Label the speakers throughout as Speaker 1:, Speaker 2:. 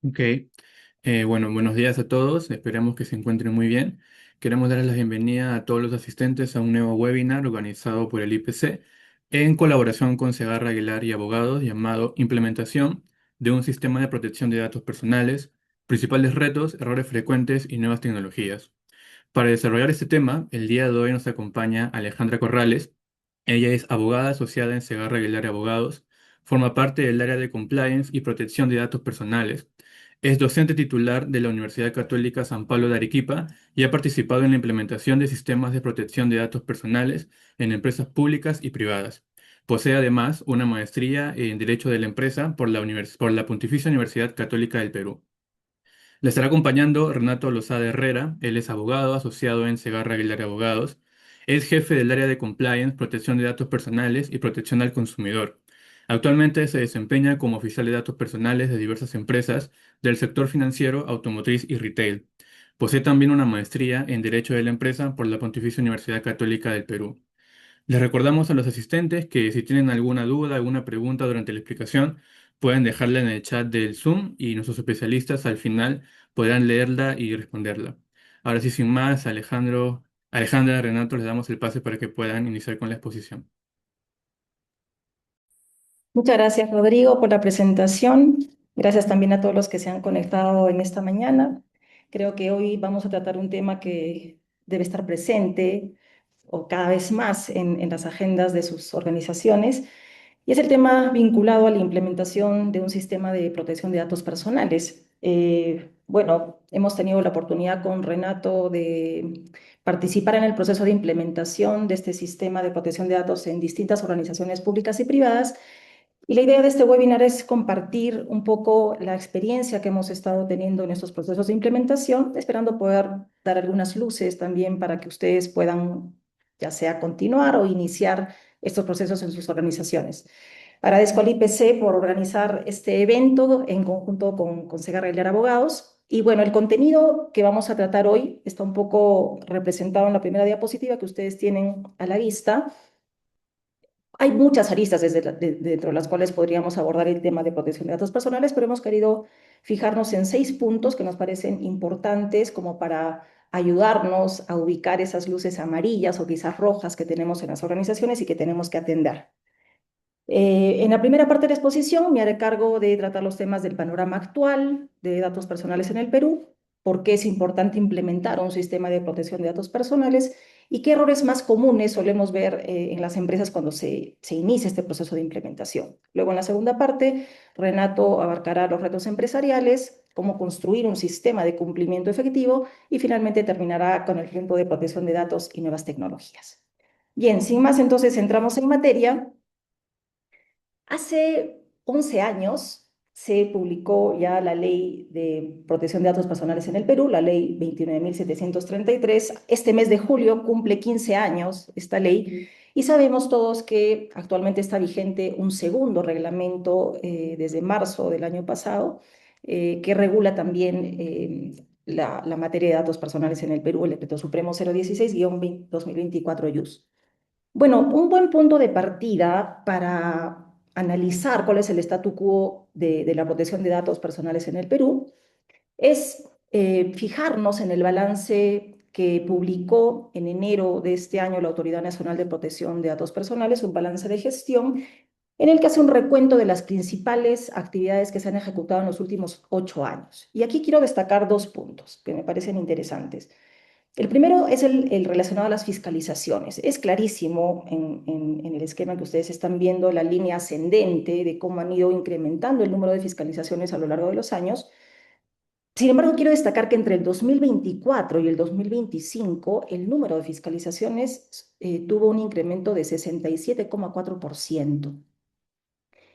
Speaker 1: Ok, bueno, buenos días a todos, esperamos que se encuentren muy bien. Queremos darles la bienvenida a todos los asistentes a un nuevo webinar organizado por el IPC en colaboración con Segarra Aguilar y Abogados llamado Implementación de un sistema de protección de datos personales, principales retos, errores frecuentes y nuevas tecnologías. Para desarrollar este tema, el día de hoy nos acompaña Alejandra Corrales. Ella es abogada asociada en Segarra Aguilar y Abogados, forma parte del área de compliance y protección de datos personales. Es docente titular de la Universidad Católica San Pablo de Arequipa y ha participado en la implementación de sistemas de protección de datos personales en empresas públicas y privadas. Posee además una maestría en Derecho de la Empresa por la Pontificia Universidad Católica del Perú. Le estará acompañando Renato Lozada Herrera. Él es abogado asociado en Segarra Aguilar y Abogados. Es jefe del área de compliance, protección de datos personales y protección al consumidor. Actualmente se desempeña como oficial de datos personales de diversas empresas del sector financiero, automotriz y retail. Posee también una maestría en Derecho de la Empresa por la Pontificia Universidad Católica del Perú. Les recordamos a los asistentes que si tienen alguna duda, alguna pregunta durante la explicación, pueden dejarla en el chat del Zoom y nuestros especialistas al final podrán leerla y responderla. Ahora sí, sin más, Alejandra, Renato, les damos el pase para que puedan iniciar con la exposición.
Speaker 2: Muchas gracias, Rodrigo, por la presentación. Gracias también a todos los que se han conectado en esta mañana. Creo que hoy vamos a tratar un tema que debe estar presente o cada vez más en las agendas de sus organizaciones, y es el tema vinculado a la implementación de un sistema de protección de datos personales. Bueno, hemos tenido la oportunidad con Renato de participar en el proceso de implementación de este sistema de protección de datos en distintas organizaciones públicas y privadas, y la idea de este webinar es compartir un poco la experiencia que hemos estado teniendo en estos procesos de implementación, esperando poder dar algunas luces también para que ustedes puedan ya sea continuar o iniciar estos procesos en sus organizaciones. Agradezco al IPC por organizar este evento en conjunto con Segarra Aguilar Abogados. Y bueno, el contenido que vamos a tratar hoy está un poco representado en la primera diapositiva que ustedes tienen a la vista. Hay muchas aristas dentro de las cuales podríamos abordar el tema de protección de datos personales, pero hemos querido fijarnos en 6 puntos que nos parecen importantes como para ayudarnos a ubicar esas luces amarillas o quizás rojas que tenemos en las organizaciones y que tenemos que atender. En la primera parte de la exposición me haré cargo de tratar los temas del panorama actual de datos personales en el Perú, por qué es importante implementar un sistema de protección de datos personales y qué errores más comunes solemos ver en las empresas cuando se inicia este proceso de implementación. Luego, en la segunda parte, Renato abarcará los retos empresariales, cómo construir un sistema de cumplimiento efectivo y finalmente terminará con el punto de protección de datos y nuevas tecnologías. Bien, sin más, entonces entramos en materia. Hace 11 años se publicó ya la Ley de Protección de Datos Personales en el Perú, la Ley 29.733. Este mes de julio cumple 15 años esta ley y sabemos todos que actualmente está vigente un segundo reglamento desde marzo del año pasado que regula también la materia de datos personales en el Perú, el Decreto Supremo 016-2024 YUS. Bueno, un buen punto de partida para analizar cuál es el statu quo de la protección de datos personales en el Perú es fijarnos en el balance que publicó en enero de este año la Autoridad Nacional de Protección de Datos Personales, un balance de gestión en el que hace un recuento de las principales actividades que se han ejecutado en los últimos 8 años. Y aquí quiero destacar 2 puntos que me parecen interesantes. El primero es el relacionado a las fiscalizaciones. Es clarísimo en el esquema que ustedes están viendo la línea ascendente de cómo han ido incrementando el número de fiscalizaciones a lo largo de los años. Sin embargo, quiero destacar que entre el 2024 y el 2025 el número de fiscalizaciones tuvo un incremento de 67,4%.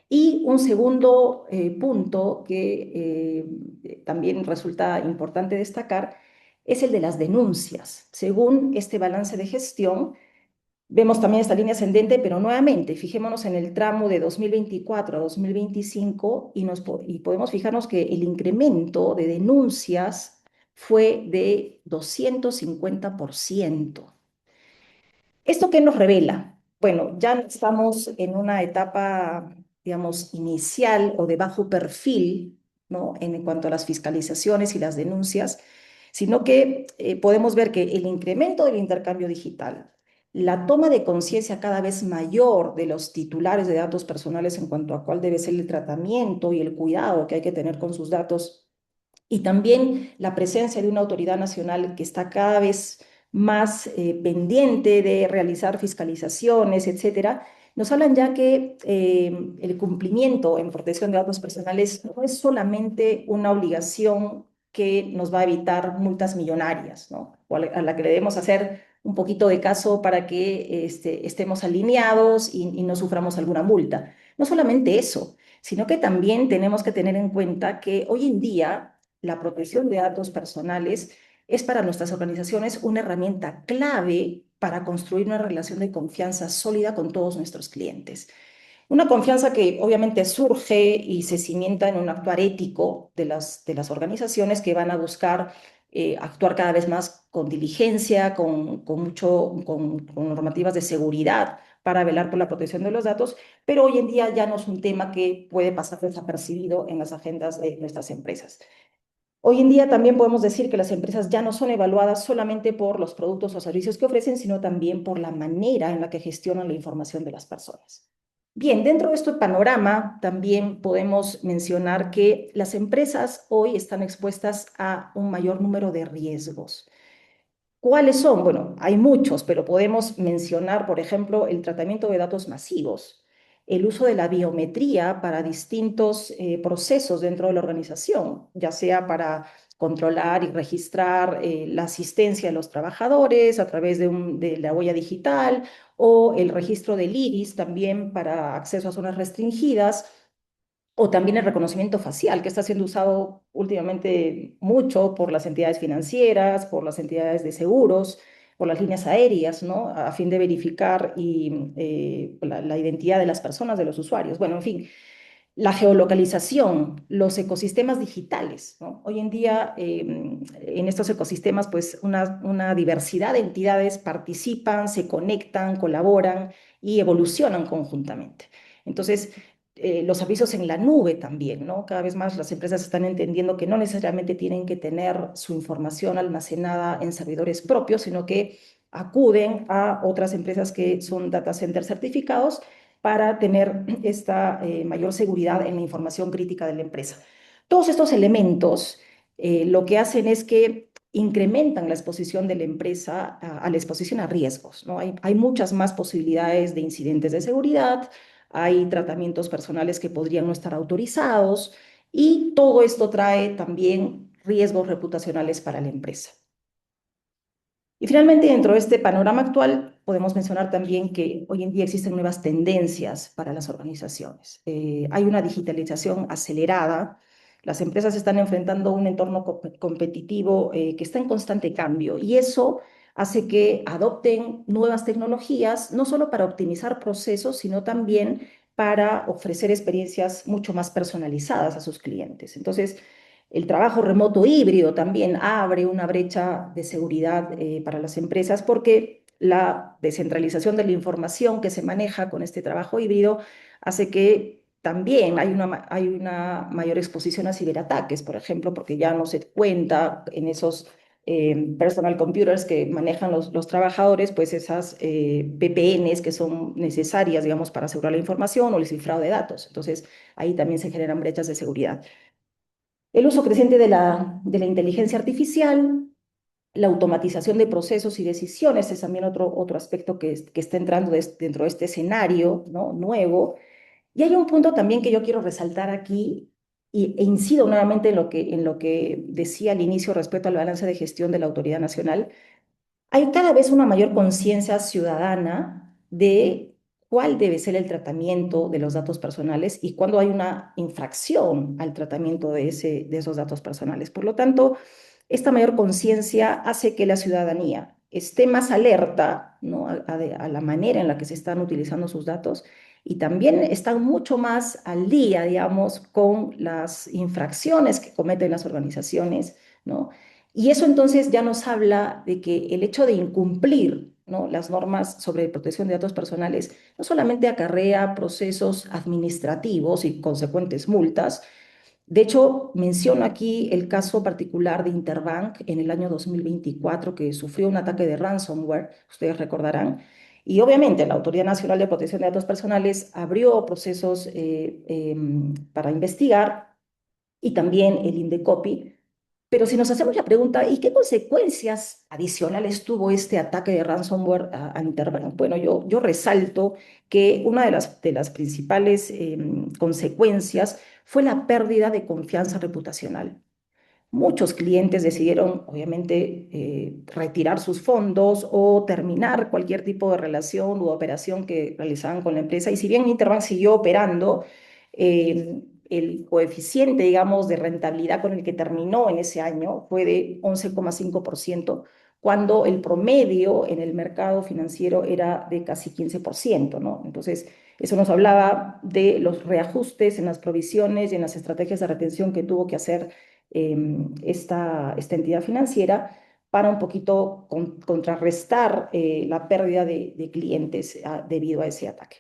Speaker 2: Y un segundo punto que también resulta importante destacar es el de las denuncias. Según este balance de gestión, vemos también esta línea ascendente, pero nuevamente, fijémonos en el tramo de 2024 a 2025 y podemos fijarnos que el incremento de denuncias fue de 250%. ¿Esto qué nos revela? Bueno, ya estamos en una etapa, digamos, inicial o de bajo perfil, ¿no? En cuanto a las fiscalizaciones y las denuncias, sino que podemos ver que el incremento del intercambio digital, la toma de conciencia cada vez mayor de los titulares de datos personales en cuanto a cuál debe ser el tratamiento y el cuidado que hay que tener con sus datos, y también la presencia de una autoridad nacional que está cada vez más pendiente de realizar fiscalizaciones, etcétera, nos hablan ya que el cumplimiento en protección de datos personales no es solamente una obligación que nos va a evitar multas millonarias, ¿no? O a la que le debemos hacer un poquito de caso para que estemos alineados y no suframos alguna multa. No solamente eso, sino que también tenemos que tener en cuenta que hoy en día la protección de datos personales es para nuestras organizaciones una herramienta clave para construir una relación de confianza sólida con todos nuestros clientes. Una confianza que obviamente surge y se cimienta en un actuar ético de las organizaciones que van a buscar actuar cada vez más con diligencia, con normativas de seguridad para velar por la protección de los datos, pero hoy en día ya no es un tema que puede pasar desapercibido en las agendas de nuestras empresas. Hoy en día también podemos decir que las empresas ya no son evaluadas solamente por los productos o servicios que ofrecen, sino también por la manera en la que gestionan la información de las personas. Bien, dentro de este panorama también podemos mencionar que las empresas hoy están expuestas a un mayor número de riesgos. ¿Cuáles son? Bueno, hay muchos, pero podemos mencionar, por ejemplo, el tratamiento de datos masivos, el uso de la biometría para distintos procesos dentro de la organización, ya sea para controlar y registrar la asistencia de los trabajadores a través de la huella digital o el registro del iris también para acceso a zonas restringidas o también el reconocimiento facial, que está siendo usado últimamente mucho por las entidades financieras, por las entidades de seguros, por las líneas aéreas, ¿no? A fin de verificar la identidad de las personas, de los usuarios. Bueno, en fin, la geolocalización, los ecosistemas digitales, ¿no? Hoy en día, en estos ecosistemas, pues una diversidad de entidades participan, se conectan, colaboran y evolucionan conjuntamente. Entonces, los servicios en la nube también, ¿no? Cada vez más las empresas están entendiendo que no necesariamente tienen que tener su información almacenada en servidores propios, sino que acuden a otras empresas que son data centers certificados para tener esta mayor seguridad en la información crítica de la empresa. Todos estos elementos lo que hacen es que incrementan la exposición de la empresa a la exposición a riesgos, ¿no? Hay muchas más posibilidades de incidentes de seguridad, hay tratamientos personales que podrían no estar autorizados y todo esto trae también riesgos reputacionales para la empresa. Y finalmente, dentro de este panorama actual, podemos mencionar también que hoy en día existen nuevas tendencias para las organizaciones. Hay una digitalización acelerada. Las empresas están enfrentando un entorno competitivo que está en constante cambio y eso hace que adopten nuevas tecnologías, no solo para optimizar procesos, sino también para ofrecer experiencias mucho más personalizadas a sus clientes. Entonces, el trabajo remoto híbrido también abre una brecha de seguridad para las empresas porque la descentralización de la información que se maneja con este trabajo híbrido hace que también hay una mayor exposición a ciberataques, por ejemplo, porque ya no se cuenta en esos personal computers que manejan los trabajadores, pues esas VPNs que son necesarias, digamos, para asegurar la información o el cifrado de datos. Entonces, ahí también se generan brechas de seguridad. El uso creciente de la inteligencia artificial, la automatización de procesos y decisiones es también otro aspecto que está entrando dentro de este escenario, ¿no? Nuevo. Y hay un punto también que yo quiero resaltar aquí e incido nuevamente en lo que decía al inicio respecto al balance de gestión de la Autoridad Nacional. Hay cada vez una mayor conciencia ciudadana de cuál debe ser el tratamiento de los datos personales y cuándo hay una infracción al tratamiento de esos datos personales. Por lo tanto, esta mayor conciencia hace que la ciudadanía esté más alerta, ¿no? A la manera en la que se están utilizando sus datos y también están mucho más al día, digamos, con las infracciones que cometen las organizaciones, ¿no? Y eso entonces ya nos habla de que el hecho de incumplir, ¿no?, las normas sobre protección de datos personales no solamente acarrea procesos administrativos y consecuentes multas, De hecho, menciono aquí el caso particular de Interbank en el año 2024, que sufrió un ataque de ransomware, ustedes recordarán. Y obviamente la Autoridad Nacional de Protección de Datos Personales abrió procesos para investigar, y también el Indecopi. Pero si nos hacemos la pregunta, ¿y qué consecuencias adicionales tuvo este ataque de ransomware a Interbank? Bueno, yo resalto que una de las principales consecuencias fue la pérdida de confianza reputacional. Muchos clientes decidieron, obviamente, retirar sus fondos o terminar cualquier tipo de relación u operación que realizaban con la empresa. Y si bien Interbank siguió operando, el coeficiente, digamos, de rentabilidad con el que terminó en ese año fue de 11,5%, cuando el promedio en el mercado financiero era de casi 15%, ¿no? Entonces, eso nos hablaba de los reajustes en las provisiones y en las estrategias de retención que tuvo que hacer esta entidad financiera para un poquito contrarrestar la pérdida de clientes debido a ese ataque.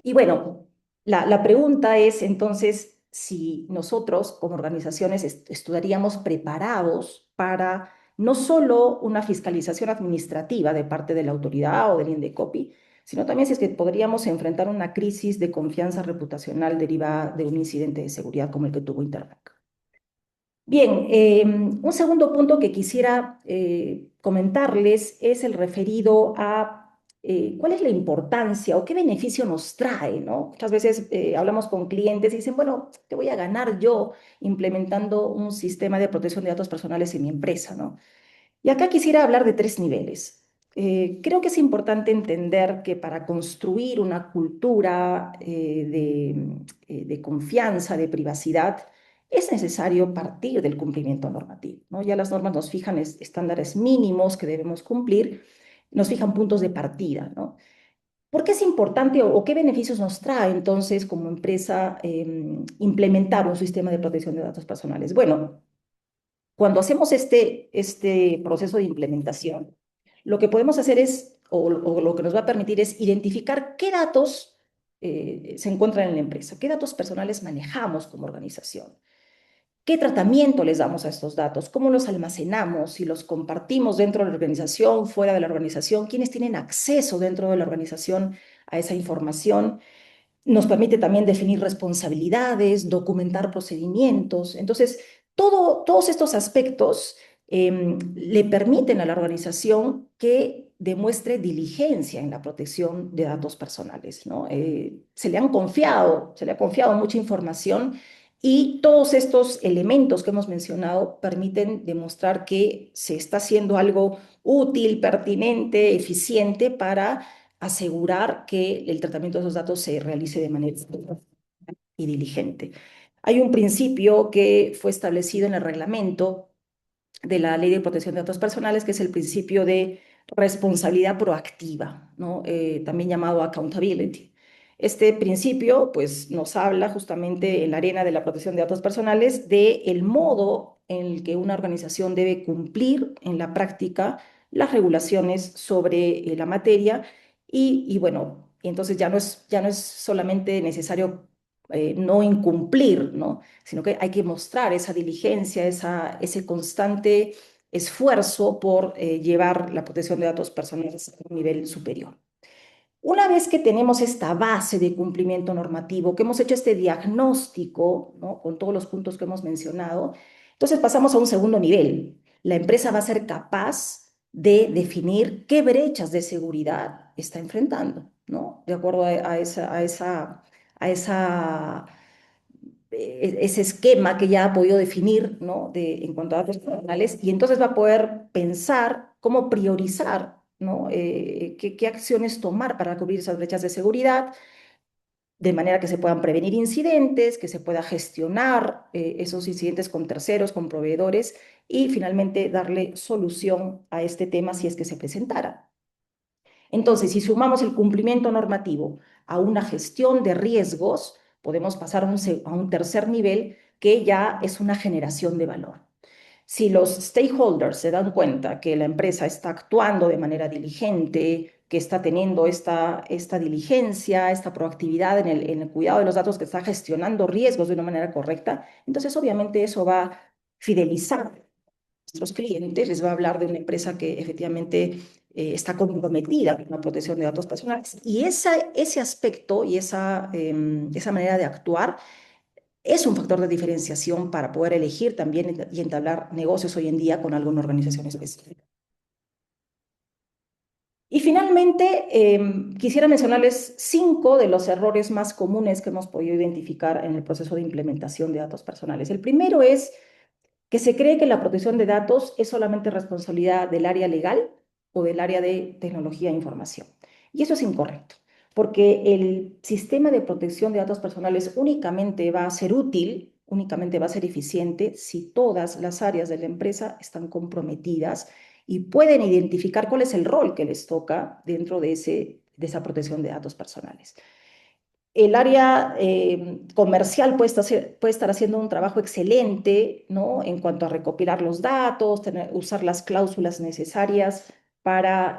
Speaker 2: Y bueno, la pregunta es entonces si nosotros como organizaciones estaríamos preparados para no solo una fiscalización administrativa de parte de la autoridad o del Indecopi, sino también si es que podríamos enfrentar una crisis de confianza reputacional derivada de un incidente de seguridad como el que tuvo Interbank. Bien, un segundo punto que quisiera comentarles es el referido a cuál es la importancia o qué beneficio nos trae, ¿no? Muchas veces hablamos con clientes y dicen, bueno, ¿qué voy a ganar yo implementando un sistema de protección de datos personales en mi empresa, ¿no? Y acá quisiera hablar de tres niveles. Creo que es importante entender que para construir una cultura de confianza, de privacidad, es necesario partir del cumplimiento normativo, ¿no? Ya las normas nos fijan estándares mínimos que debemos cumplir, nos fijan puntos de partida, ¿no? ¿Por qué es importante o qué beneficios nos trae entonces como empresa implementar un sistema de protección de datos personales? Bueno, cuando hacemos este proceso de implementación, lo que podemos hacer es, o lo que nos va a permitir es identificar qué datos se encuentran en la empresa, qué datos personales manejamos como organización, qué tratamiento les damos a estos datos, cómo los almacenamos, si los compartimos dentro de la organización, fuera de la organización, quiénes tienen acceso dentro de la organización a esa información. Nos permite también definir responsabilidades, documentar procedimientos. Entonces, todos estos aspectos le permiten a la organización que demuestre diligencia en la protección de datos personales, ¿no? Se le ha confiado mucha información y todos estos elementos que hemos mencionado permiten demostrar que se está haciendo algo útil, pertinente, eficiente para asegurar que el tratamiento de esos datos se realice de manera y diligente. Hay un principio que fue establecido en el reglamento de la Ley de Protección de Datos Personales, que es el principio de responsabilidad proactiva, ¿no? También llamado accountability. Este principio, pues, nos habla justamente en la arena de la protección de datos personales de el modo en el que una organización debe cumplir en la práctica las regulaciones sobre la materia y bueno, entonces ya no es solamente necesario no incumplir, ¿no? Sino que hay que mostrar esa diligencia, ese constante esfuerzo por llevar la protección de datos personales a un nivel superior. Una vez que tenemos esta base de cumplimiento normativo, que hemos hecho este diagnóstico, ¿no? Con todos los puntos que hemos mencionado, entonces pasamos a un segundo nivel. La empresa va a ser capaz de definir qué brechas de seguridad está enfrentando, ¿no? De acuerdo a ese esquema que ya ha podido definir, ¿no? En cuanto a datos personales, y entonces va a poder pensar cómo priorizar, ¿no? Qué acciones tomar para cubrir esas brechas de seguridad, de manera que se puedan prevenir incidentes, que se pueda gestionar esos incidentes con terceros, con proveedores, y finalmente darle solución a este tema si es que se presentara. Entonces, si sumamos el cumplimiento normativo a una gestión de riesgos, podemos pasar a un tercer nivel que ya es una generación de valor. Si los stakeholders se dan cuenta que la empresa está actuando de manera diligente, que está teniendo esta diligencia, esta proactividad en el cuidado de los datos, que está gestionando riesgos de una manera correcta, entonces obviamente eso va a fidelizar a nuestros clientes, les va a hablar de una empresa que efectivamente está comprometida con la protección de datos personales. Y ese aspecto y esa manera de actuar es un factor de diferenciación para poder elegir también y entablar negocios hoy en día con alguna organización específica. Y finalmente, quisiera mencionarles 5 de los errores más comunes que hemos podido identificar en el proceso de implementación de datos personales. El primero es que se cree que la protección de datos es solamente responsabilidad del área legal o del área de tecnología e información. Y eso es incorrecto, porque el sistema de protección de datos personales únicamente va a ser útil, únicamente va a ser eficiente si todas las áreas de la empresa están comprometidas y pueden identificar cuál es el rol que les toca dentro de esa protección de datos personales. El área comercial puede estar haciendo un trabajo excelente, ¿no? En cuanto a recopilar los datos, usar las cláusulas necesarias para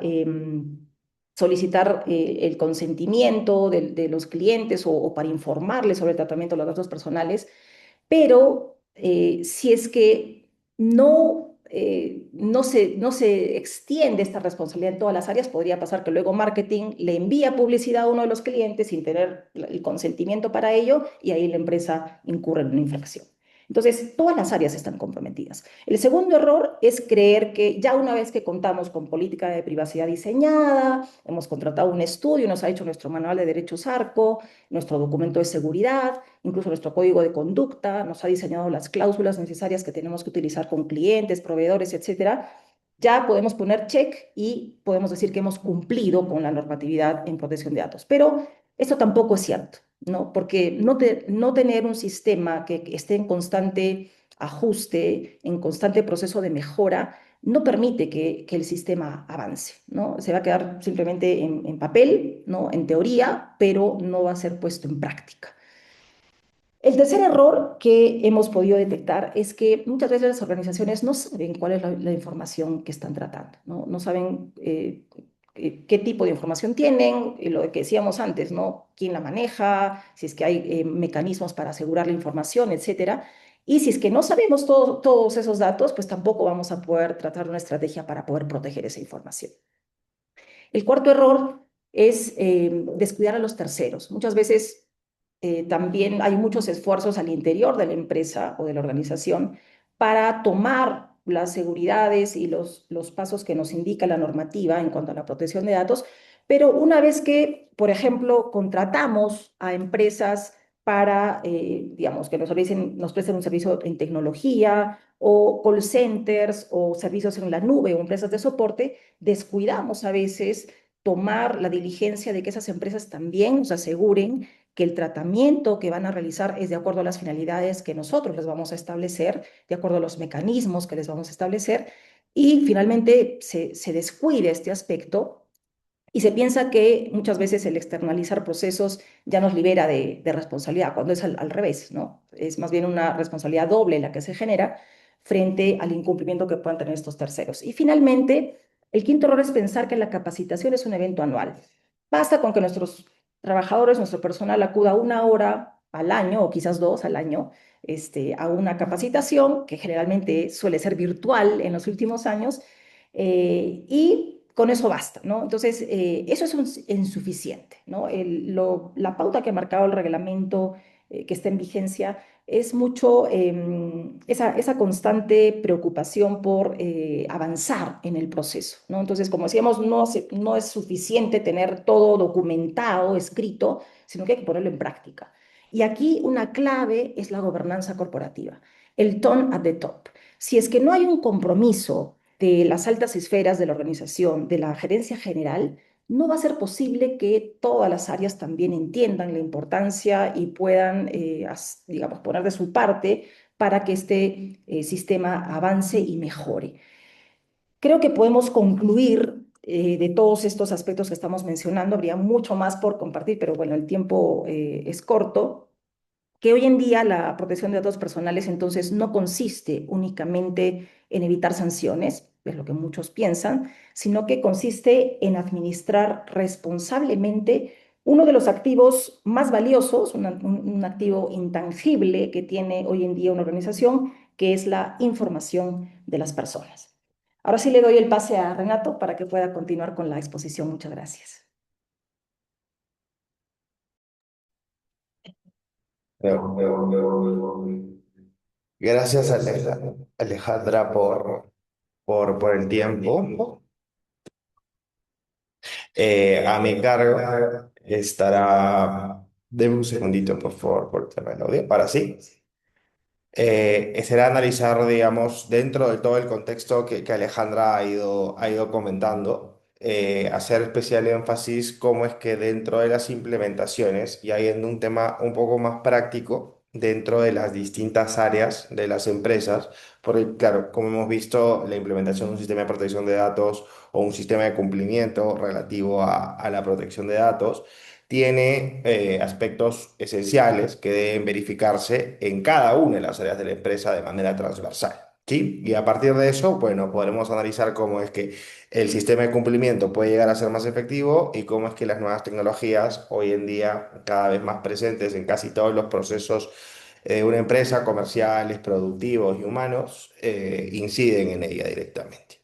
Speaker 2: solicitar el consentimiento de los clientes o para informarles sobre el tratamiento de los datos personales, pero si es que no se extiende esta responsabilidad en todas las áreas, podría pasar que luego marketing le envía publicidad a uno de los clientes sin tener el consentimiento para ello y ahí la empresa incurre en una infracción. Entonces, todas las áreas están comprometidas. El segundo error es creer que ya una vez que contamos con política de privacidad diseñada, hemos contratado un estudio, nos ha hecho nuestro manual de derechos ARCO, nuestro documento de seguridad, incluso nuestro código de conducta, nos ha diseñado las cláusulas necesarias que tenemos que utilizar con clientes, proveedores, etcétera. Ya podemos poner check y podemos decir que hemos cumplido con la normatividad en protección de datos. Pero esto tampoco es cierto, ¿no? Porque no tener un sistema que esté en constante ajuste, en constante proceso de mejora, no permite que el sistema avance, ¿no? Se va a quedar simplemente en papel, ¿no? En teoría, pero no va a ser puesto en práctica. El tercer error que hemos podido detectar es que muchas veces las organizaciones no saben cuál es la información que están tratando, ¿no? No saben qué tipo de información tienen, lo que decíamos antes, ¿no? Quién la maneja, si es que hay mecanismos para asegurar la información, etcétera. Y si es que no sabemos todos esos datos, pues tampoco vamos a poder tratar una estrategia para poder proteger esa información. El cuarto error es descuidar a los terceros. Muchas veces también hay muchos esfuerzos al interior de la empresa o de la organización para tomar las seguridades y los pasos que nos indica la normativa en cuanto a la protección de datos, pero una vez que, por ejemplo, contratamos a empresas para, digamos, que nos presten un servicio en tecnología o call centers o servicios en la nube o empresas de soporte, descuidamos a veces tomar la diligencia de que esas empresas también nos aseguren que el tratamiento que van a realizar es de acuerdo a las finalidades que nosotros les vamos a establecer, de acuerdo a los mecanismos que les vamos a establecer, y finalmente se descuide este aspecto y se piensa que muchas veces el externalizar procesos ya nos libera de responsabilidad, cuando es al revés, ¿no? Es más bien una responsabilidad doble la que se genera frente al incumplimiento que puedan tener estos terceros. Y finalmente, el quinto error es pensar que la capacitación es un evento anual. Basta con que nuestros trabajadores, nuestro personal acuda 1 hora al año o quizás 2 al año a una capacitación que generalmente suele ser virtual en los últimos años y con eso basta, ¿no? Entonces, eso es insuficiente, ¿no? La pauta que ha marcado el reglamento que está en vigencia es mucho esa constante preocupación por avanzar en el proceso, ¿no? Entonces, como decíamos, no es suficiente tener todo documentado, escrito, sino que hay que ponerlo en práctica. Y aquí una clave es la gobernanza corporativa, el tone at the top. Si es que no hay un compromiso de las altas esferas de la organización, de la gerencia general, no va a ser posible que todas las áreas también entiendan la importancia y puedan, digamos, poner de su parte para que este sistema avance y mejore. Creo que podemos concluir de todos estos aspectos que estamos mencionando. Habría mucho más por compartir, pero bueno, el tiempo es corto, que hoy en día la protección de datos personales entonces no consiste únicamente en evitar sanciones, es lo que muchos piensan, sino que consiste en administrar responsablemente uno de los activos más valiosos, un activo intangible que tiene hoy en día una organización, que es la información de las personas. Ahora sí le doy el pase a Renato para que pueda continuar con la exposición. Muchas gracias.
Speaker 3: Gracias, Alejandra, por el tiempo. A mi cargo estará. Deme un segundito, por favor, por el tema del audio. Para sí. Será analizar, digamos, dentro de todo el contexto que Alejandra ha ido comentando, hacer especial énfasis cómo es que dentro de las implementaciones, y hay en un tema un poco más práctico, dentro de las distintas áreas de las empresas, porque claro, como hemos visto, la implementación de un sistema de protección de datos o un sistema de cumplimiento relativo a la protección de datos, tiene aspectos esenciales que deben verificarse en cada una de las áreas de la empresa de manera transversal. ¿Sí? Y a partir de eso, bueno, podremos analizar cómo es que el sistema de cumplimiento puede llegar a ser más efectivo y cómo es que las nuevas tecnologías, hoy en día cada vez más presentes en casi todos los procesos de una empresa, comerciales, productivos y humanos, inciden en ella directamente.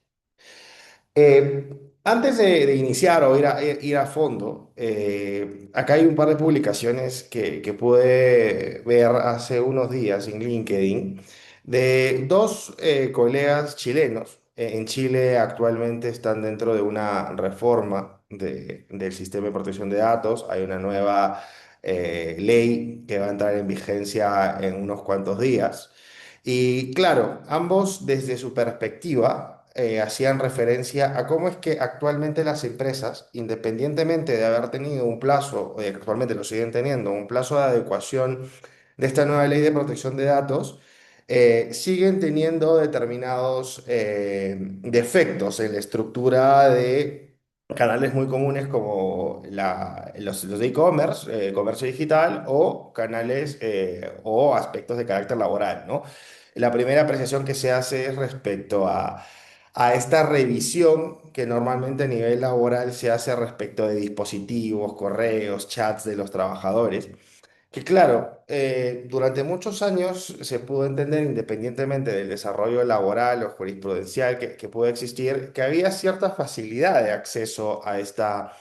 Speaker 3: Eh, Antes de iniciar o ir a fondo, acá hay un par de publicaciones que pude ver hace unos días en LinkedIn de dos colegas chilenos. En Chile actualmente están dentro de una reforma del sistema de protección de datos. Hay una nueva ley que va a entrar en vigencia en unos cuantos días. Y claro, ambos desde su perspectiva hacían referencia a cómo es que actualmente las empresas, independientemente de haber tenido un plazo, o de que actualmente lo siguen teniendo, un plazo de adecuación de esta nueva ley de protección de datos, siguen teniendo determinados defectos en la estructura de canales muy comunes como los de e-commerce, comercio digital, o canales o aspectos de carácter laboral, ¿no? La primera apreciación que se hace es respecto a esta revisión que normalmente a nivel laboral se hace respecto de dispositivos, correos, chats de los trabajadores. Que claro, durante muchos años se pudo entender, independientemente del desarrollo laboral o jurisprudencial que pudo existir, que había cierta facilidad de acceso a esta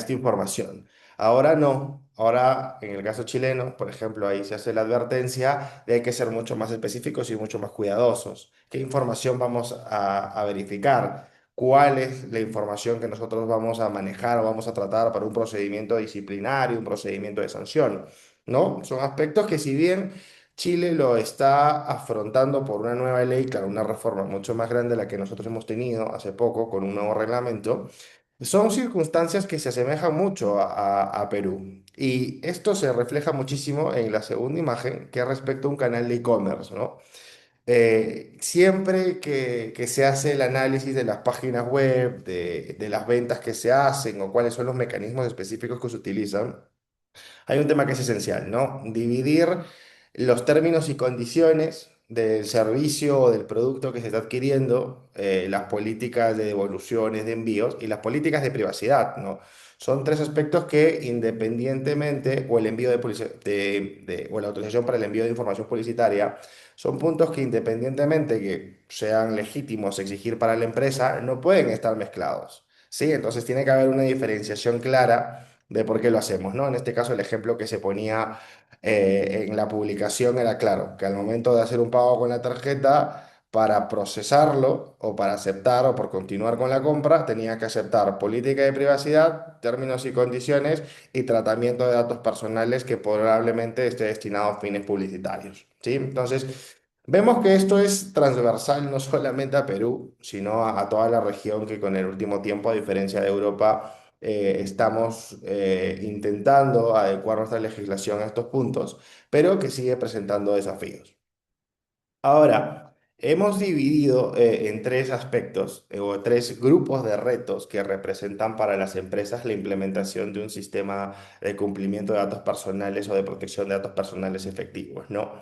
Speaker 3: información. Ahora no. Ahora, en el caso chileno, por ejemplo, ahí se hace la advertencia de hay que ser mucho más específicos y mucho más cuidadosos. ¿Qué información vamos a verificar? ¿Cuál es la información que nosotros vamos a manejar o vamos a tratar para un procedimiento disciplinario, un procedimiento de sanción? ¿No? Son aspectos que si bien Chile lo está afrontando por una nueva ley, claro, una reforma mucho más grande de la que nosotros hemos tenido hace poco con un nuevo reglamento, son circunstancias que se asemejan mucho a Perú. Y esto se refleja muchísimo en la segunda imagen, que es respecto a un canal de e-commerce, ¿no? Siempre que se hace el análisis de las páginas web, de las ventas que se hacen o cuáles son los mecanismos específicos que se utilizan, hay un tema que es esencial, ¿no? Dividir los términos y condiciones del servicio o del producto que se está adquiriendo, las políticas de devoluciones, de envíos y las políticas de privacidad, ¿no? Son tres aspectos que independientemente, o el envío o la autorización para el envío de información publicitaria, son puntos que independientemente que sean legítimos exigir para la empresa, no pueden estar mezclados, ¿sí? Entonces tiene que haber una diferenciación clara de por qué lo hacemos, ¿no? En este caso, el ejemplo que se ponía en la publicación era claro, que al momento de hacer un pago con la tarjeta, para procesarlo o para aceptar o por continuar con la compra, tenía que aceptar política de privacidad, términos y condiciones y tratamiento de datos personales que probablemente esté destinado a fines publicitarios, ¿sí? Entonces, vemos que esto es transversal no solamente a Perú, sino a toda la región que con el último tiempo, a diferencia de Europa, estamos intentando adecuar nuestra legislación a estos puntos, pero que sigue presentando desafíos. Ahora, hemos dividido en tres aspectos o tres grupos de retos que representan para las empresas la implementación de un sistema de cumplimiento de datos personales o de protección de datos personales efectivos, ¿no?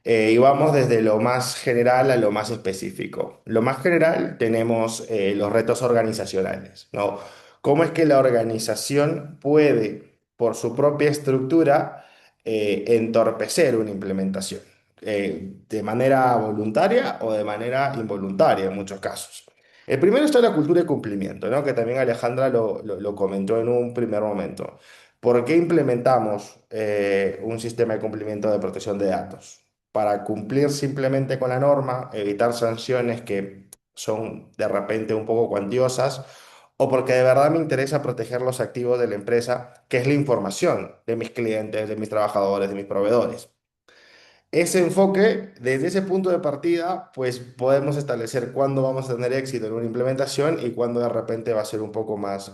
Speaker 3: Y vamos desde lo más general a lo más específico. Lo más general tenemos los retos organizacionales, ¿no? ¿Cómo es que la organización puede, por su propia estructura, entorpecer una implementación? De manera voluntaria o de manera involuntaria en muchos casos. El primero está la cultura de cumplimiento, ¿no? Que también Alejandra lo comentó en un primer momento. ¿Por qué implementamos un sistema de cumplimiento de protección de datos? Para cumplir simplemente con la norma, evitar sanciones que son de repente un poco cuantiosas, o porque de verdad me interesa proteger los activos de la empresa, que es la información de mis clientes, de mis trabajadores, de mis proveedores. Ese enfoque, desde ese punto de partida, pues podemos establecer cuándo vamos a tener éxito en una implementación y cuándo de repente va a ser un poco más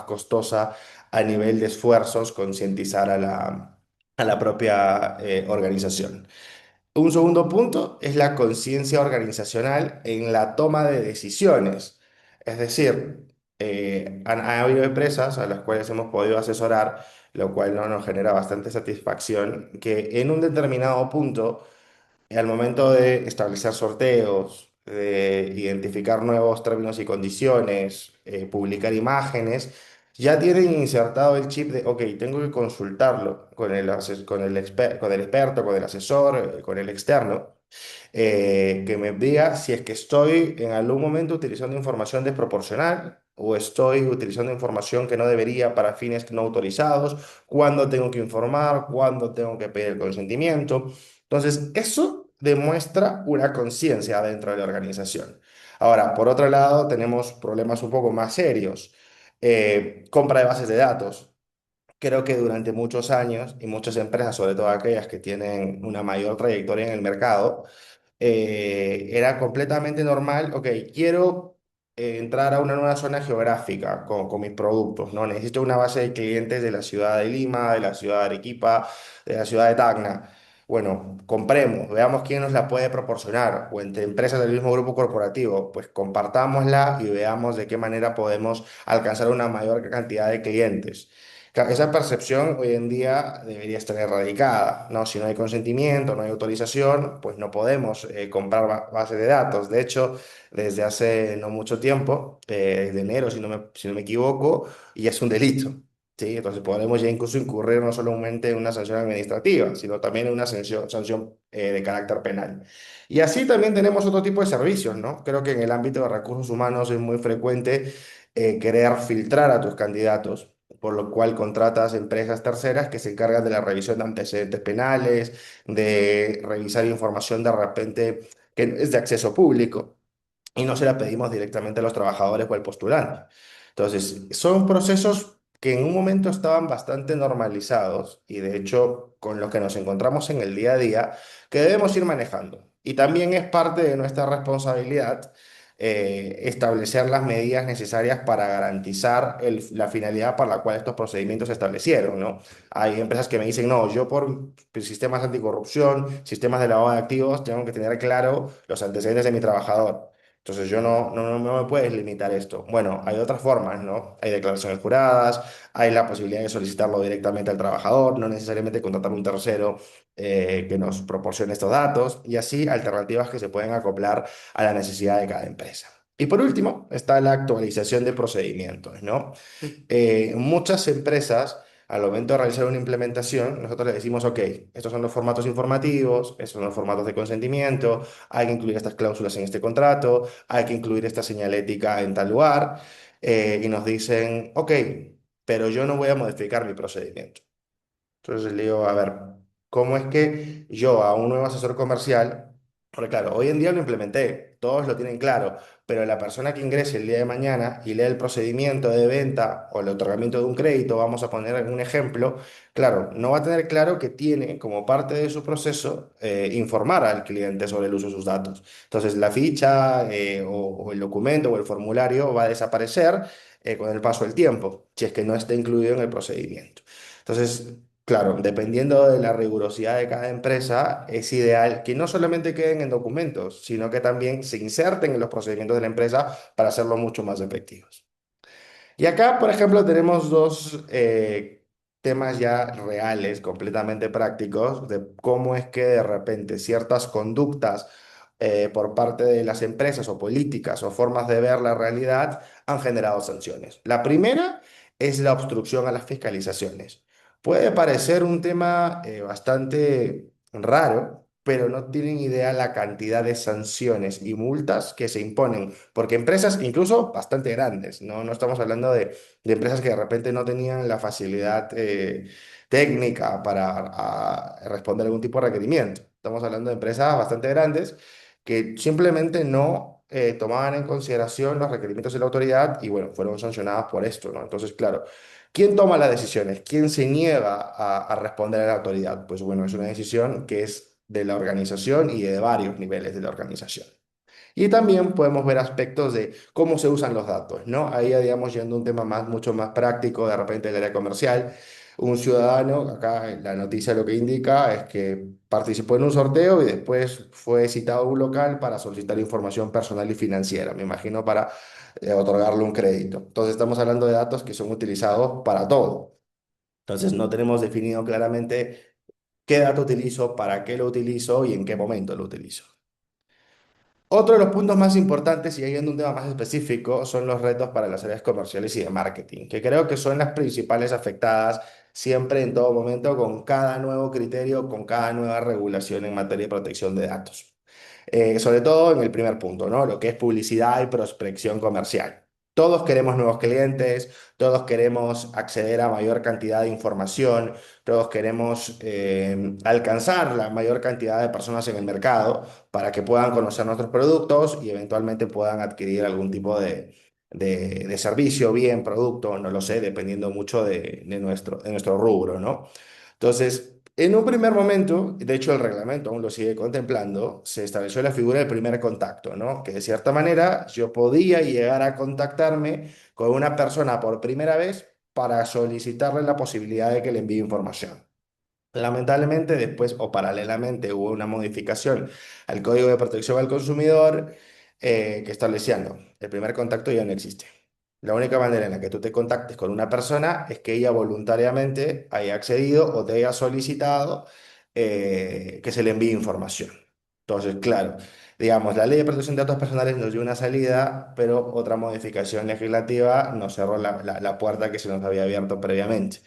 Speaker 3: costosa a nivel de esfuerzos concientizar a la propia organización. Un segundo punto es la conciencia organizacional en la toma de decisiones. Es decir, ha habido empresas a las cuales hemos podido asesorar, lo cual no nos genera bastante satisfacción, que en un determinado punto al momento de establecer sorteos, de identificar nuevos términos y condiciones, publicar imágenes, ya tienen insertado el chip de, ok, tengo que consultarlo con con el experto, con el asesor, con el externo, que me diga si es que estoy en algún momento utilizando información desproporcional o estoy utilizando información que no debería para fines no autorizados, cuándo tengo que informar, cuándo tengo que pedir el consentimiento. Entonces, eso demuestra una conciencia dentro de la organización. Ahora, por otro lado, tenemos problemas un poco más serios. Compra de bases de datos. Creo que durante muchos años y muchas empresas, sobre todo aquellas que tienen una mayor trayectoria en el mercado, era completamente normal, ok, quiero entrar a una nueva zona geográfica con mis productos, ¿no? Necesito una base de clientes de la ciudad de Lima, de la ciudad de Arequipa, de la ciudad de Tacna. Bueno, compremos, veamos quién nos la puede proporcionar, o entre empresas del mismo grupo corporativo, pues compartámosla y veamos de qué manera podemos alcanzar una mayor cantidad de clientes. Esa percepción hoy en día debería estar erradicada, ¿no? Si no hay consentimiento, no hay autorización, pues no podemos comprar bases de datos. De hecho, desde hace no mucho tiempo, desde enero, si no me equivoco, y es un delito, ¿sí? Entonces podemos ya incluso incurrir no solamente en una sanción administrativa, sino también en una sanción de carácter penal. Y así también tenemos otro tipo de servicios, ¿no? Creo que en el ámbito de recursos humanos es muy frecuente querer filtrar a tus candidatos, por lo cual contratas empresas terceras que se encargan de la revisión de antecedentes penales, de revisar información de repente que no es de acceso público y no se la pedimos directamente a los trabajadores o al postulante. Entonces, son procesos que en un momento estaban bastante normalizados y de hecho con los que nos encontramos en el día a día, que debemos ir manejando. Y también es parte de nuestra responsabilidad establecer las medidas necesarias para garantizar la finalidad para la cual estos procedimientos se establecieron, ¿no? Hay empresas que me dicen, no, yo por sistemas anticorrupción, sistemas de lavado de activos, tengo que tener claro los antecedentes de mi trabajador. Entonces yo no me puedes limitar esto. Bueno, hay otras formas, ¿no? Hay declaraciones juradas, hay la posibilidad de solicitarlo directamente al trabajador, no necesariamente contratar un tercero que nos proporcione estos datos y así alternativas que se pueden acoplar a la necesidad de cada empresa. Y por último, está la actualización de procedimientos, ¿no? Muchas empresas, al momento de realizar una implementación, nosotros les decimos, ok, estos son los formatos informativos, estos son los formatos de consentimiento, hay que incluir estas cláusulas en este contrato, hay que incluir esta señalética en tal lugar, y nos dicen, ok, pero yo no voy a modificar mi procedimiento. Entonces le digo, a ver, ¿cómo es que yo a un nuevo asesor comercial, porque claro, hoy en día lo implementé, todos lo tienen claro, pero la persona que ingrese el día de mañana y lea el procedimiento de venta o el otorgamiento de un crédito, vamos a poner un ejemplo, claro, no va a tener claro que tiene como parte de su proceso informar al cliente sobre el uso de sus datos. Entonces la ficha o el documento o el formulario va a desaparecer con el paso del tiempo, si es que no está incluido en el procedimiento. Entonces, claro, dependiendo de la rigurosidad de cada empresa, es ideal que no solamente queden en documentos, sino que también se inserten en los procedimientos de la empresa para hacerlo mucho más efectivos. Y acá, por ejemplo, tenemos dos temas ya reales, completamente prácticos, de cómo es que de repente ciertas conductas por parte de las empresas o políticas o formas de ver la realidad han generado sanciones. La primera es la obstrucción a las fiscalizaciones. Puede parecer un tema bastante raro, pero no tienen idea la cantidad de sanciones y multas que se imponen, porque empresas incluso bastante grandes, no estamos hablando de empresas que de repente no tenían la facilidad técnica para responder algún tipo de requerimiento. Estamos hablando de empresas bastante grandes que simplemente no tomaban en consideración los requerimientos de la autoridad y bueno, fueron sancionadas por esto, ¿no? Entonces, claro, ¿quién toma las decisiones? ¿Quién se niega a responder a la autoridad? Pues bueno, es una decisión que es de la organización y de varios niveles de la organización. Y también podemos ver aspectos de cómo se usan los datos, ¿no? Ahí, ya, digamos, yendo a un tema mucho más práctico, de repente del área comercial, un ciudadano, acá en la noticia lo que indica es que participó en un sorteo y después fue citado a un local para solicitar información personal y financiera, me imagino para otorgarle un crédito. Entonces estamos hablando de datos que son utilizados para todo. Entonces no tenemos definido claramente qué dato utilizo, para qué lo utilizo y en qué momento lo utilizo. Otro de los puntos más importantes, y yendo a un tema más específico, son los retos para las áreas comerciales y de marketing, que creo que son las principales afectadas siempre en todo momento con cada nuevo criterio, con cada nueva regulación en materia de protección de datos. Sobre todo en el primer punto, ¿no? Lo que es publicidad y prospección comercial. Todos queremos nuevos clientes, todos queremos acceder a mayor cantidad de información, todos queremos alcanzar la mayor cantidad de personas en el mercado para que puedan conocer nuestros productos y eventualmente puedan adquirir algún tipo de servicio, bien, producto, no lo sé, dependiendo mucho de nuestro rubro, ¿no? Entonces, en un primer momento, de hecho el reglamento aún lo sigue contemplando, se estableció la figura del primer contacto, ¿no? Que de cierta manera yo podía llegar a contactarme con una persona por primera vez para solicitarle la posibilidad de que le envíe información. Lamentablemente, después o paralelamente hubo una modificación al Código de Protección al Consumidor que establecía, no, el primer contacto ya no existe. La única manera en la que tú te contactes con una persona es que ella voluntariamente haya accedido o te haya solicitado que se le envíe información. Entonces, claro, digamos, la Ley de Protección de Datos Personales nos dio una salida, pero otra modificación legislativa nos cerró la puerta que se nos había abierto previamente.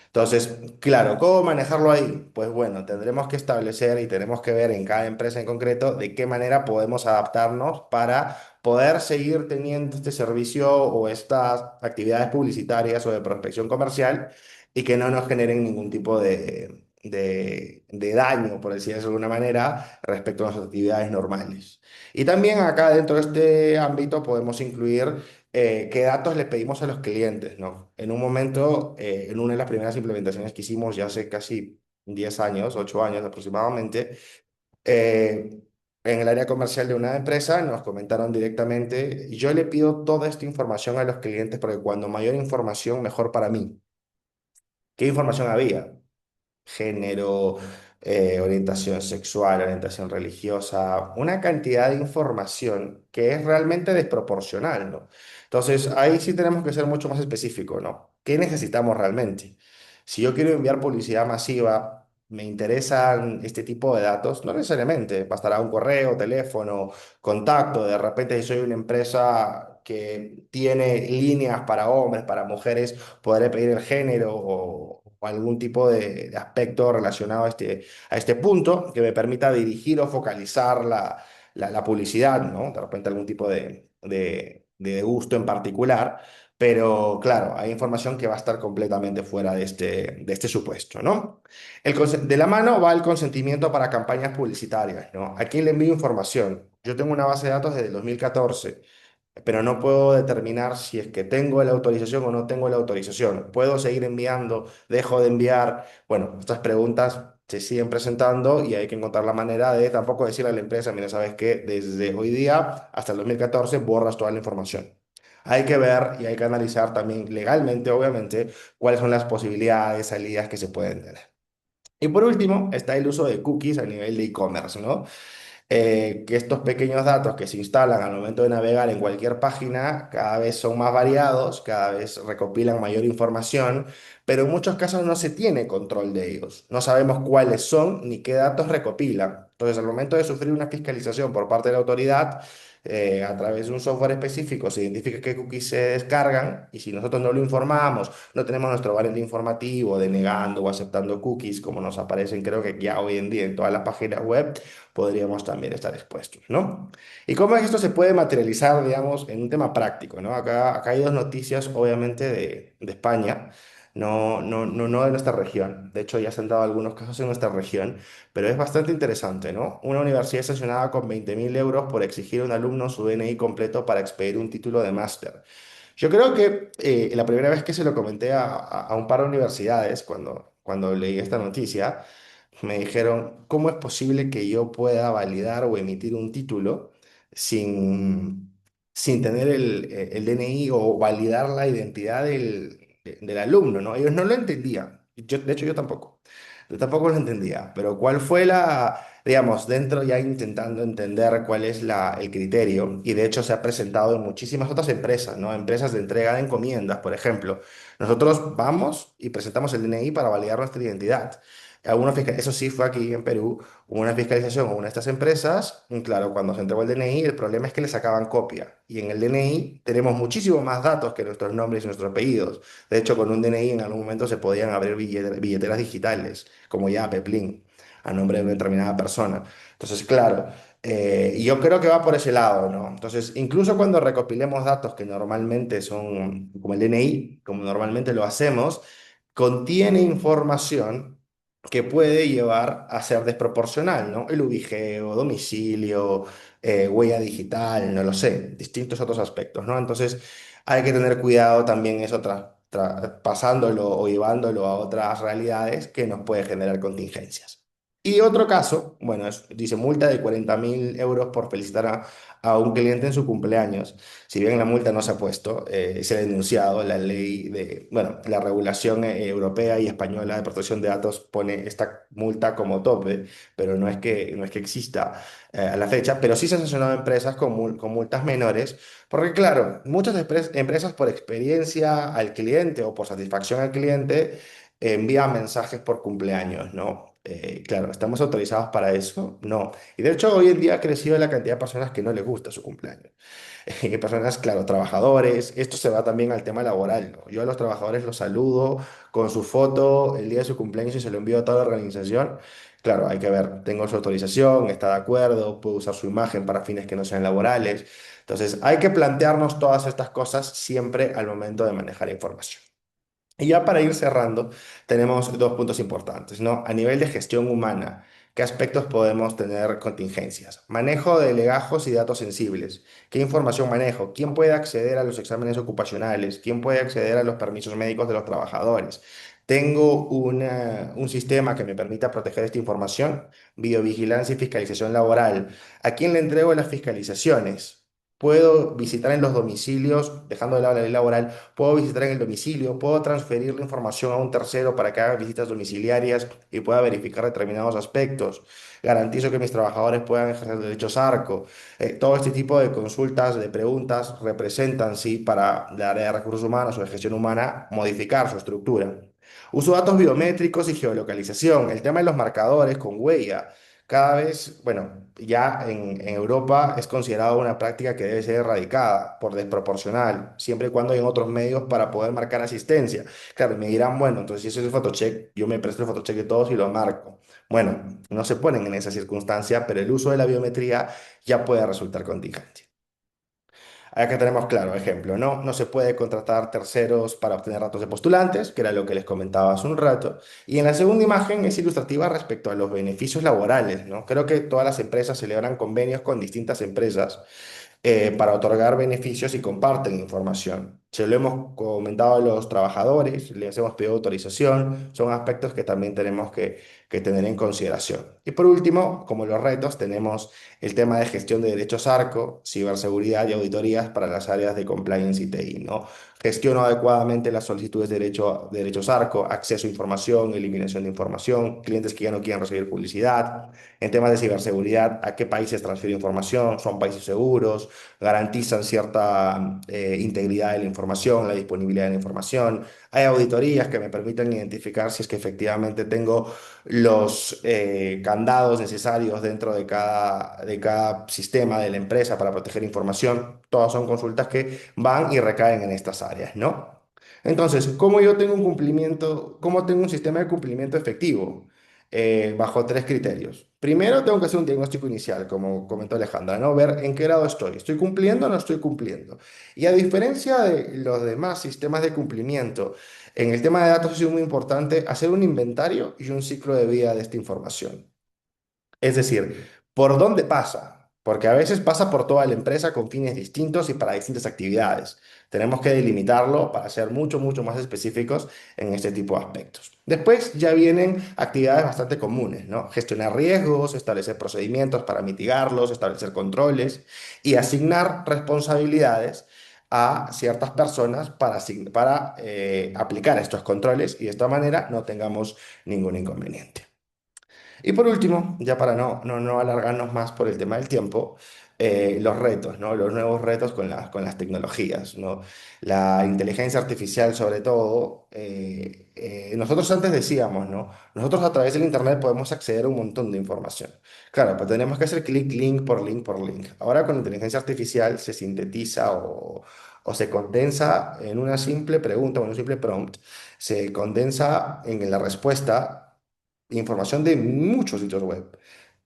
Speaker 3: Entonces, claro, ¿cómo manejarlo ahí? Pues bueno, tendremos que establecer y tenemos que ver en cada empresa en concreto de qué manera podemos adaptarnos para poder seguir teniendo este servicio o estas actividades publicitarias o de prospección comercial y que no nos generen ningún tipo de daño, por decirlo de alguna manera, respecto a nuestras actividades normales. Y también acá dentro de este ámbito podemos incluir qué datos le pedimos a los clientes, ¿no? En un momento, en una de las primeras implementaciones que hicimos ya hace casi 10 años, 8 años aproximadamente, eh, en el área comercial de una empresa nos comentaron directamente, yo le pido toda esta información a los clientes porque cuando mayor información, mejor para mí. ¿Qué información había? Género, orientación sexual, orientación religiosa, una cantidad de información que es realmente desproporcional, ¿no? Entonces, ahí sí tenemos que ser mucho más específicos, ¿no? ¿Qué necesitamos realmente? Si yo quiero enviar publicidad masiva, me interesan este tipo de datos, no necesariamente, bastará un correo, teléfono, contacto, de repente si soy una empresa que tiene líneas para hombres, para mujeres, podré pedir el género o algún tipo de aspecto relacionado a este punto que me permita dirigir o focalizar la publicidad, ¿no? De repente algún tipo de gusto en particular, pero claro, hay información que va a estar completamente fuera de este supuesto, ¿no? De la mano va el consentimiento para campañas publicitarias, ¿no? ¿A quién le envío información? Yo tengo una base de datos desde el 2014, pero no puedo determinar si es que tengo la autorización o no tengo la autorización. ¿Puedo seguir enviando? ¿Dejo de enviar? Bueno, estas preguntas se siguen presentando y hay que encontrar la manera de tampoco decirle a la empresa, mira, sabes que desde hoy día hasta el 2014 borras toda la información. Hay que ver y hay que analizar también legalmente, obviamente, cuáles son las posibilidades, salidas que se pueden tener. Y por último, está el uso de cookies a nivel de e-commerce, ¿no? Que estos pequeños datos que se instalan al momento de navegar en cualquier página cada vez son más variados, cada vez recopilan mayor información, pero en muchos casos no se tiene control de ellos. No sabemos cuáles son ni qué datos recopilan. Entonces, al momento de sufrir una fiscalización por parte de la autoridad, a través de un software específico se identifica qué cookies se descargan y si nosotros no lo informamos, no tenemos nuestro variante informativo denegando o aceptando cookies como nos aparecen creo que ya hoy en día en todas las páginas web, podríamos también estar expuestos, ¿no? ¿Y cómo es que esto se puede materializar, digamos, en un tema práctico, ¿no? Acá hay dos noticias, obviamente, de España. No de nuestra región. De hecho, ya se han dado algunos casos en nuestra región, pero es bastante interesante, ¿no? Una universidad es sancionada con 20.000 euros por exigir a un alumno su DNI completo para expedir un título de máster. Yo creo que la primera vez que se lo comenté a un par de universidades, cuando leí esta noticia, me dijeron, ¿cómo es posible que yo pueda validar o emitir un título sin, sin tener el DNI o validar la identidad del alumno, ¿no? Ellos no lo entendían. De hecho, yo tampoco. Yo tampoco lo entendía. Pero ¿cuál fue digamos, dentro ya intentando entender cuál es el criterio? Y de hecho se ha presentado en muchísimas otras empresas, ¿no? Empresas de entrega de encomiendas, por ejemplo. Nosotros vamos y presentamos el DNI para validar nuestra identidad. Eso sí fue aquí en Perú, hubo una fiscalización a una de estas empresas, y claro, cuando se entregó el DNI, el problema es que le sacaban copia. Y en el DNI tenemos muchísimo más datos que nuestros nombres y nuestros apellidos. De hecho, con un DNI en algún momento se podían abrir billeteras digitales, como ya Peplín, a nombre de una determinada persona. Entonces, claro, y yo creo que va por ese lado, ¿no? Entonces, incluso cuando recopilemos datos que normalmente son como el DNI, como normalmente lo hacemos, contiene información que puede llevar a ser desproporcional, ¿no? El ubigeo, domicilio, huella digital, no lo sé, distintos otros aspectos, ¿no? Entonces hay que tener cuidado también eso pasándolo o llevándolo a otras realidades que nos puede generar contingencias. Y otro caso, bueno, dice multa de 40.000 euros por felicitar a un cliente en su cumpleaños. Si bien la multa no se ha puesto, se ha denunciado la ley bueno, la regulación europea y española de protección de datos pone esta multa como tope, pero no es que exista a la fecha, pero sí se han sancionado empresas con multas menores, porque claro, muchas empresas por experiencia al cliente o por satisfacción al cliente envían mensajes por cumpleaños, ¿no? Claro, ¿estamos autorizados para eso? No. Y de hecho, hoy en día ha crecido la cantidad de personas que no les gusta su cumpleaños. Personas, claro, trabajadores. Esto se va también al tema laboral, ¿no? Yo a los trabajadores los saludo con su foto el día de su cumpleaños y se lo envío a toda la organización. Claro, hay que ver, tengo su autorización, está de acuerdo, puedo usar su imagen para fines que no sean laborales. Entonces, hay que plantearnos todas estas cosas siempre al momento de manejar información. Y ya para ir cerrando, tenemos dos puntos importantes, ¿no? A nivel de gestión humana, ¿qué aspectos podemos tener contingencias? Manejo de legajos y datos sensibles. ¿Qué información manejo? ¿Quién puede acceder a los exámenes ocupacionales? ¿Quién puede acceder a los permisos médicos de los trabajadores? ¿Tengo un sistema que me permita proteger esta información? Videovigilancia y fiscalización laboral. ¿A quién le entrego las fiscalizaciones? ¿Puedo visitar en los domicilios, dejando de lado la ley laboral? Puedo visitar en el domicilio, puedo transferir la información a un tercero para que haga visitas domiciliarias y pueda verificar determinados aspectos. Garantizo que mis trabajadores puedan ejercer derechos ARCO. Todo este tipo de consultas, de preguntas, representan, sí, para la área de recursos humanos o de gestión humana, modificar su estructura. Uso datos biométricos y geolocalización. El tema de los marcadores con huella. Cada vez, bueno, ya en Europa es considerado una práctica que debe ser erradicada por desproporcional, siempre y cuando hay otros medios para poder marcar asistencia. Claro, me dirán, bueno, entonces si eso es el photocheck, yo me presto el photocheck de todos y lo marco. Bueno, no se ponen en esa circunstancia, pero el uso de la biometría ya puede resultar contingente. Acá tenemos claro ejemplo, ¿no? No se puede contratar terceros para obtener datos de postulantes, que era lo que les comentaba hace un rato. Y en la segunda imagen es ilustrativa respecto a los beneficios laborales, ¿no? Creo que todas las empresas celebran convenios con distintas empresas para otorgar beneficios y comparten información. Se lo hemos comentado a los trabajadores, les hemos pedido autorización, son aspectos que también tenemos que tener en consideración. Y por último, como los retos, tenemos el tema de gestión de derechos ARCO, ciberseguridad y auditorías para las áreas de compliance y TI, ¿no? Gestiono adecuadamente las solicitudes de derechos ARCO, acceso a información, eliminación de información, clientes que ya no quieren recibir publicidad. En temas de ciberseguridad, ¿a qué países transfiero información? ¿Son países seguros? ¿Garantizan cierta integridad de la información? información, la disponibilidad de la información. Hay auditorías que me permiten identificar si es que efectivamente tengo los candados necesarios dentro de cada sistema de la empresa para proteger información. Todas son consultas que van y recaen en estas áreas, ¿no? Entonces, ¿cómo yo tengo un cumplimiento, cómo tengo un sistema de cumplimiento efectivo? Bajo tres criterios. Primero, tengo que hacer un diagnóstico inicial, como comentó Alejandra, ¿no? Ver en qué grado estoy. ¿Estoy cumpliendo o no estoy cumpliendo? Y a diferencia de los demás sistemas de cumplimiento, en el tema de datos ha sido muy importante hacer un inventario y un ciclo de vida de esta información. Es decir, ¿por dónde pasa? Porque a veces pasa por toda la empresa con fines distintos y para distintas actividades. Tenemos que delimitarlo para ser mucho, mucho más específicos en este tipo de aspectos. Después ya vienen actividades bastante comunes, ¿no? Gestionar riesgos, establecer procedimientos para mitigarlos, establecer controles y asignar responsabilidades a ciertas personas para aplicar estos controles y de esta manera no tengamos ningún inconveniente. Y por último, ya para no alargarnos más por el tema del tiempo, los retos, ¿no? Los nuevos retos con las tecnologías, ¿no? La inteligencia artificial, sobre todo. Nosotros antes decíamos, ¿no? Nosotros a través del Internet podemos acceder a un montón de información. Claro, pero tenemos que hacer clic, link por link por link. Ahora con la inteligencia artificial se sintetiza o se condensa en una simple pregunta o en un simple prompt, se condensa en la respuesta información de muchos sitios web.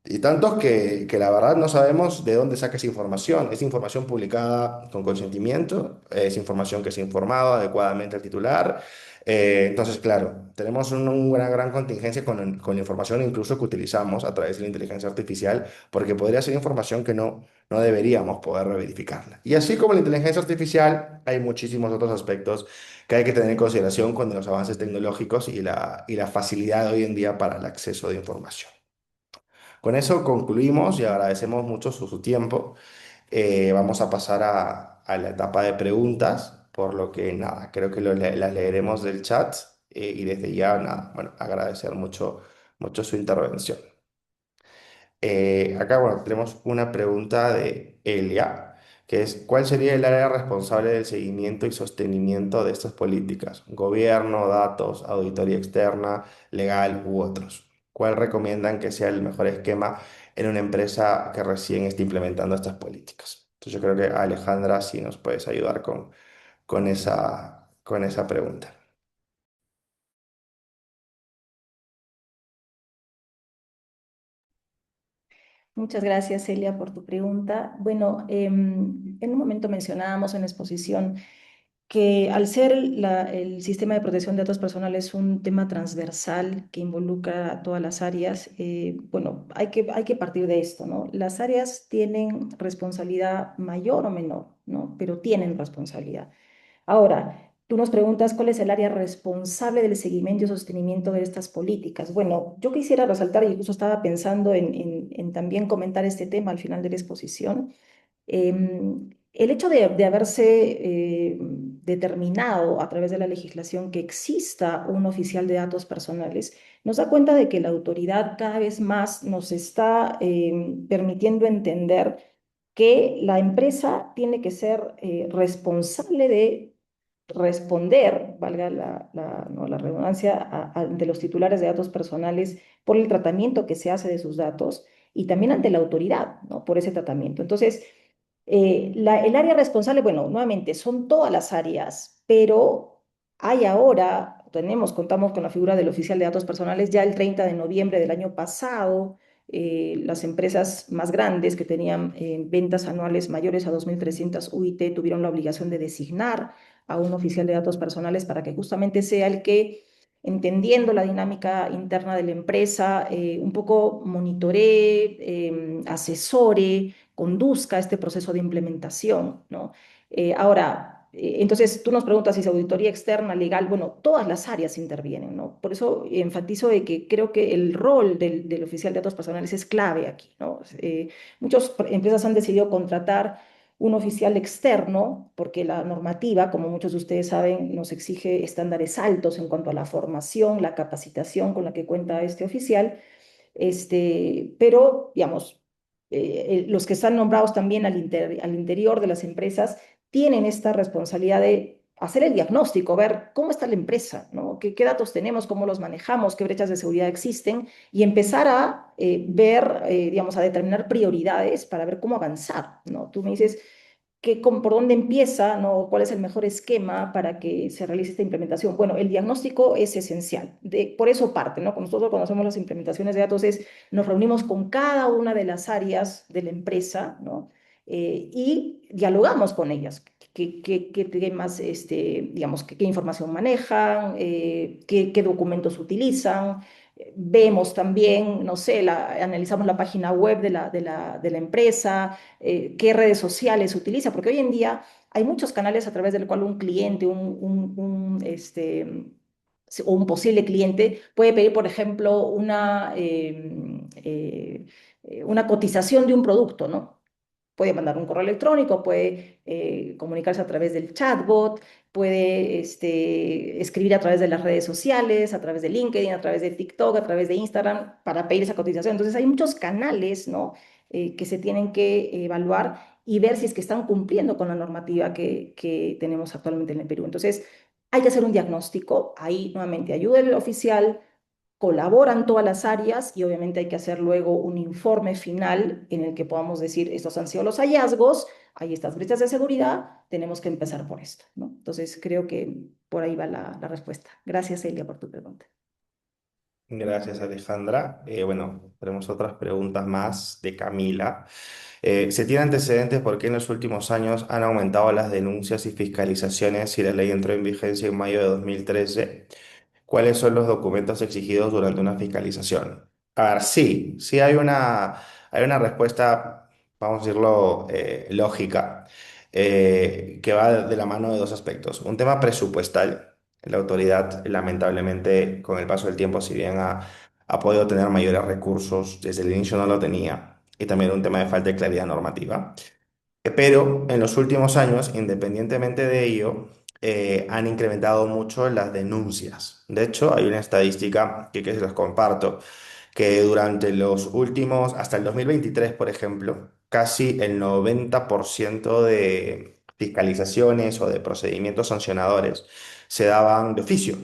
Speaker 3: Y tantos que la verdad no sabemos de dónde saca esa información. Es información publicada con consentimiento, es información que se ha informado adecuadamente al titular. Entonces, claro, tenemos una gran contingencia con la información incluso que utilizamos a través de la inteligencia artificial, porque podría ser información que no deberíamos poder verificarla. Y así como la inteligencia artificial, hay muchísimos otros aspectos que hay que tener en consideración con los avances tecnológicos y la facilidad de hoy en día para el acceso de información. Con eso concluimos y agradecemos mucho su tiempo. Vamos a pasar a la etapa de preguntas, por lo que nada, creo que las leeremos del chat y desde ya nada, bueno, agradecer mucho su intervención. Acá, bueno, tenemos una pregunta de Elia, que es, ¿cuál sería el área responsable del seguimiento y sostenimiento de estas políticas? Gobierno, datos, auditoría externa, legal u otros. ¿Cuál recomiendan que sea el mejor esquema en una empresa que recién está implementando estas políticas? Entonces yo creo que Alejandra sí nos puedes ayudar con esa pregunta.
Speaker 2: Muchas gracias, Celia, por tu pregunta. Bueno, en un momento mencionábamos en la exposición que al ser el sistema de protección de datos personales un tema transversal que involucra a todas las áreas, bueno, hay que partir de esto, ¿no? Las áreas tienen responsabilidad mayor o menor, ¿no? Pero tienen responsabilidad. Ahora, tú nos preguntas cuál es el área responsable del seguimiento y sostenimiento de estas políticas. Bueno, yo quisiera resaltar, y incluso estaba pensando en también comentar este tema al final de la exposición, el hecho de haberse determinado a través de la legislación que exista un oficial de datos personales nos da cuenta de que la autoridad cada vez más nos está permitiendo entender que la empresa tiene que ser responsable de responder, valga ¿no? la redundancia, de los titulares de datos personales por el tratamiento que se hace de sus datos y también ante la autoridad, ¿no? Por ese tratamiento. Entonces, el área responsable, bueno, nuevamente son todas las áreas, pero hay ahora, contamos con la figura del oficial de datos personales ya el 30 de noviembre del año pasado. Las empresas más grandes que tenían ventas anuales mayores a 2.300 UIT tuvieron la obligación de designar a un oficial de datos personales para que justamente sea el que, entendiendo la dinámica interna de la empresa, un poco monitoree, asesore, conduzca este proceso de implementación, ¿no? Ahora, entonces tú nos preguntas si es auditoría externa, legal, bueno, todas las áreas intervienen, ¿no? Por eso enfatizo de que creo que el rol del oficial de datos personales es clave aquí, ¿no? Muchas empresas han decidido contratar un oficial externo, porque la normativa, como muchos de ustedes saben, nos exige estándares altos en cuanto a la formación, la capacitación con la que cuenta este oficial, pero, digamos, los que están nombrados también al interior de las empresas tienen esta responsabilidad de hacer el diagnóstico, ver cómo está la empresa, ¿no? ¿Qué datos tenemos, cómo los manejamos, qué brechas de seguridad existen y empezar a ver, digamos, a determinar prioridades para ver cómo avanzar, ¿no? Tú me dices por dónde empieza, ¿no? ¿Cuál es el mejor esquema para que se realice esta implementación? Bueno, el diagnóstico es esencial. Por eso parte, ¿no? Cuando nosotros conocemos las implementaciones de datos nos reunimos con cada una de las áreas de la empresa, ¿no? Y dialogamos con ellas. ¿Qué temas, digamos, qué información manejan, qué documentos utilizan? Vemos también, no sé, analizamos la página web de la empresa, qué redes sociales utiliza, porque hoy en día hay muchos canales a través del cual un cliente, o un posible cliente puede pedir, por ejemplo, una cotización de un producto, ¿no? Puede mandar un correo electrónico, puede comunicarse a través del chatbot, puede escribir a través de las redes sociales, a través de LinkedIn, a través de TikTok, a través de Instagram, para pedir esa cotización. Entonces hay muchos canales, ¿no? Que se tienen que evaluar y ver si es que están cumpliendo con la normativa que tenemos actualmente en el Perú. Entonces hay que hacer un diagnóstico, ahí nuevamente ayuda el oficial, colaboran todas las áreas y obviamente hay que hacer luego un informe final en el que podamos decir, estos han sido los hallazgos, hay estas brechas de seguridad, tenemos que empezar por esto, ¿no? Entonces creo que por ahí va la respuesta. Gracias, Elia, por tu pregunta.
Speaker 3: Gracias, Alejandra. Bueno, tenemos otras preguntas más de Camila. ¿Se tiene antecedentes por qué en los últimos años han aumentado las denuncias y fiscalizaciones si la ley entró en vigencia en mayo de 2013? ¿Cuáles son los documentos exigidos durante una fiscalización? A ver, sí, sí hay una respuesta, vamos a decirlo, lógica, que va de la mano de dos aspectos. Un tema presupuestal. La autoridad, lamentablemente, con el paso del tiempo, si bien ha podido tener mayores recursos, desde el inicio no lo tenía. Y también un tema de falta de claridad normativa. Pero en los últimos años, independientemente de ello, han incrementado mucho las denuncias. De hecho, hay una estadística que se las comparto, que durante los últimos, hasta el 2023, por ejemplo, casi el 90% de fiscalizaciones o de procedimientos sancionadores se daban de oficio.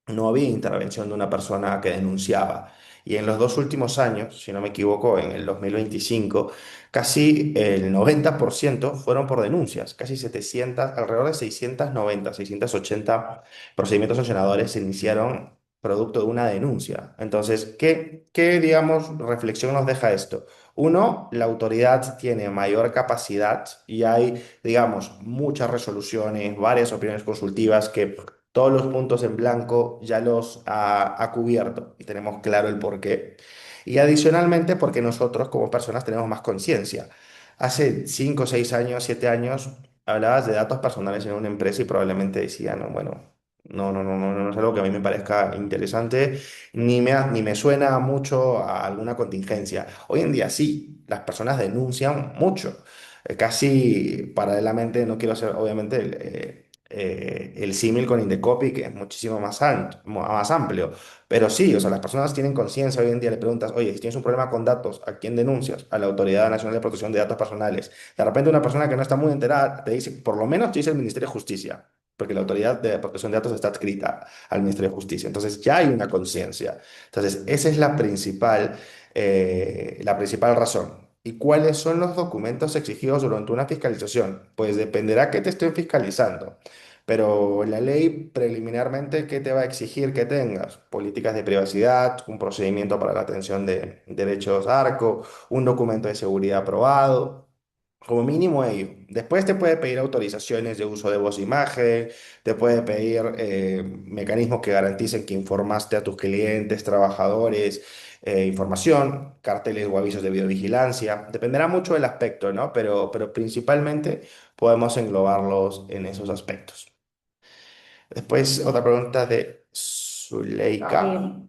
Speaker 3: No había intervención de una persona que denunciaba. Y en los dos últimos años, si no me equivoco, en el 2025, casi el 90% fueron por denuncias, casi 700, alrededor de 690, 680 procedimientos sancionadores se iniciaron producto de una denuncia. Entonces, digamos, reflexión nos deja esto? Uno, la autoridad tiene mayor capacidad y hay, digamos, muchas resoluciones, varias opiniones consultivas que todos los puntos en blanco ya los ha cubierto y tenemos claro el porqué. Y adicionalmente porque nosotros como personas tenemos más conciencia. Hace 5, 6 años, 7 años, hablabas de datos personales en una empresa y probablemente decían, no, bueno, no es algo que a mí me parezca interesante, ni me suena mucho a alguna contingencia. Hoy en día sí, las personas denuncian mucho. Casi paralelamente, no quiero hacer obviamente el símil con Indecopy, que es muchísimo más amplio. Pero sí, o sea, las personas tienen conciencia. Hoy en día le preguntas, oye, si tienes un problema con datos, ¿a quién denuncias? A la Autoridad Nacional de Protección de Datos Personales. De repente una persona que no está muy enterada te dice, por lo menos te dice el Ministerio de Justicia, porque la Autoridad de Protección de Datos está adscrita al Ministerio de Justicia. Entonces ya hay una conciencia. Entonces, esa es la principal razón. ¿Y cuáles son los documentos exigidos durante una fiscalización? Pues dependerá qué te estén fiscalizando. Pero la ley preliminarmente, ¿qué te va a exigir que tengas? Políticas de privacidad, un procedimiento para la atención de derechos ARCO, un documento de seguridad aprobado, como mínimo ello. Después te puede pedir autorizaciones de uso de voz e imagen, te puede pedir mecanismos que garanticen que informaste a tus clientes, trabajadores, información, carteles o avisos de videovigilancia. Dependerá mucho del aspecto, ¿no? Pero principalmente podemos englobarlos en esos aspectos. Después, otra pregunta de Zuleika.
Speaker 2: Eh,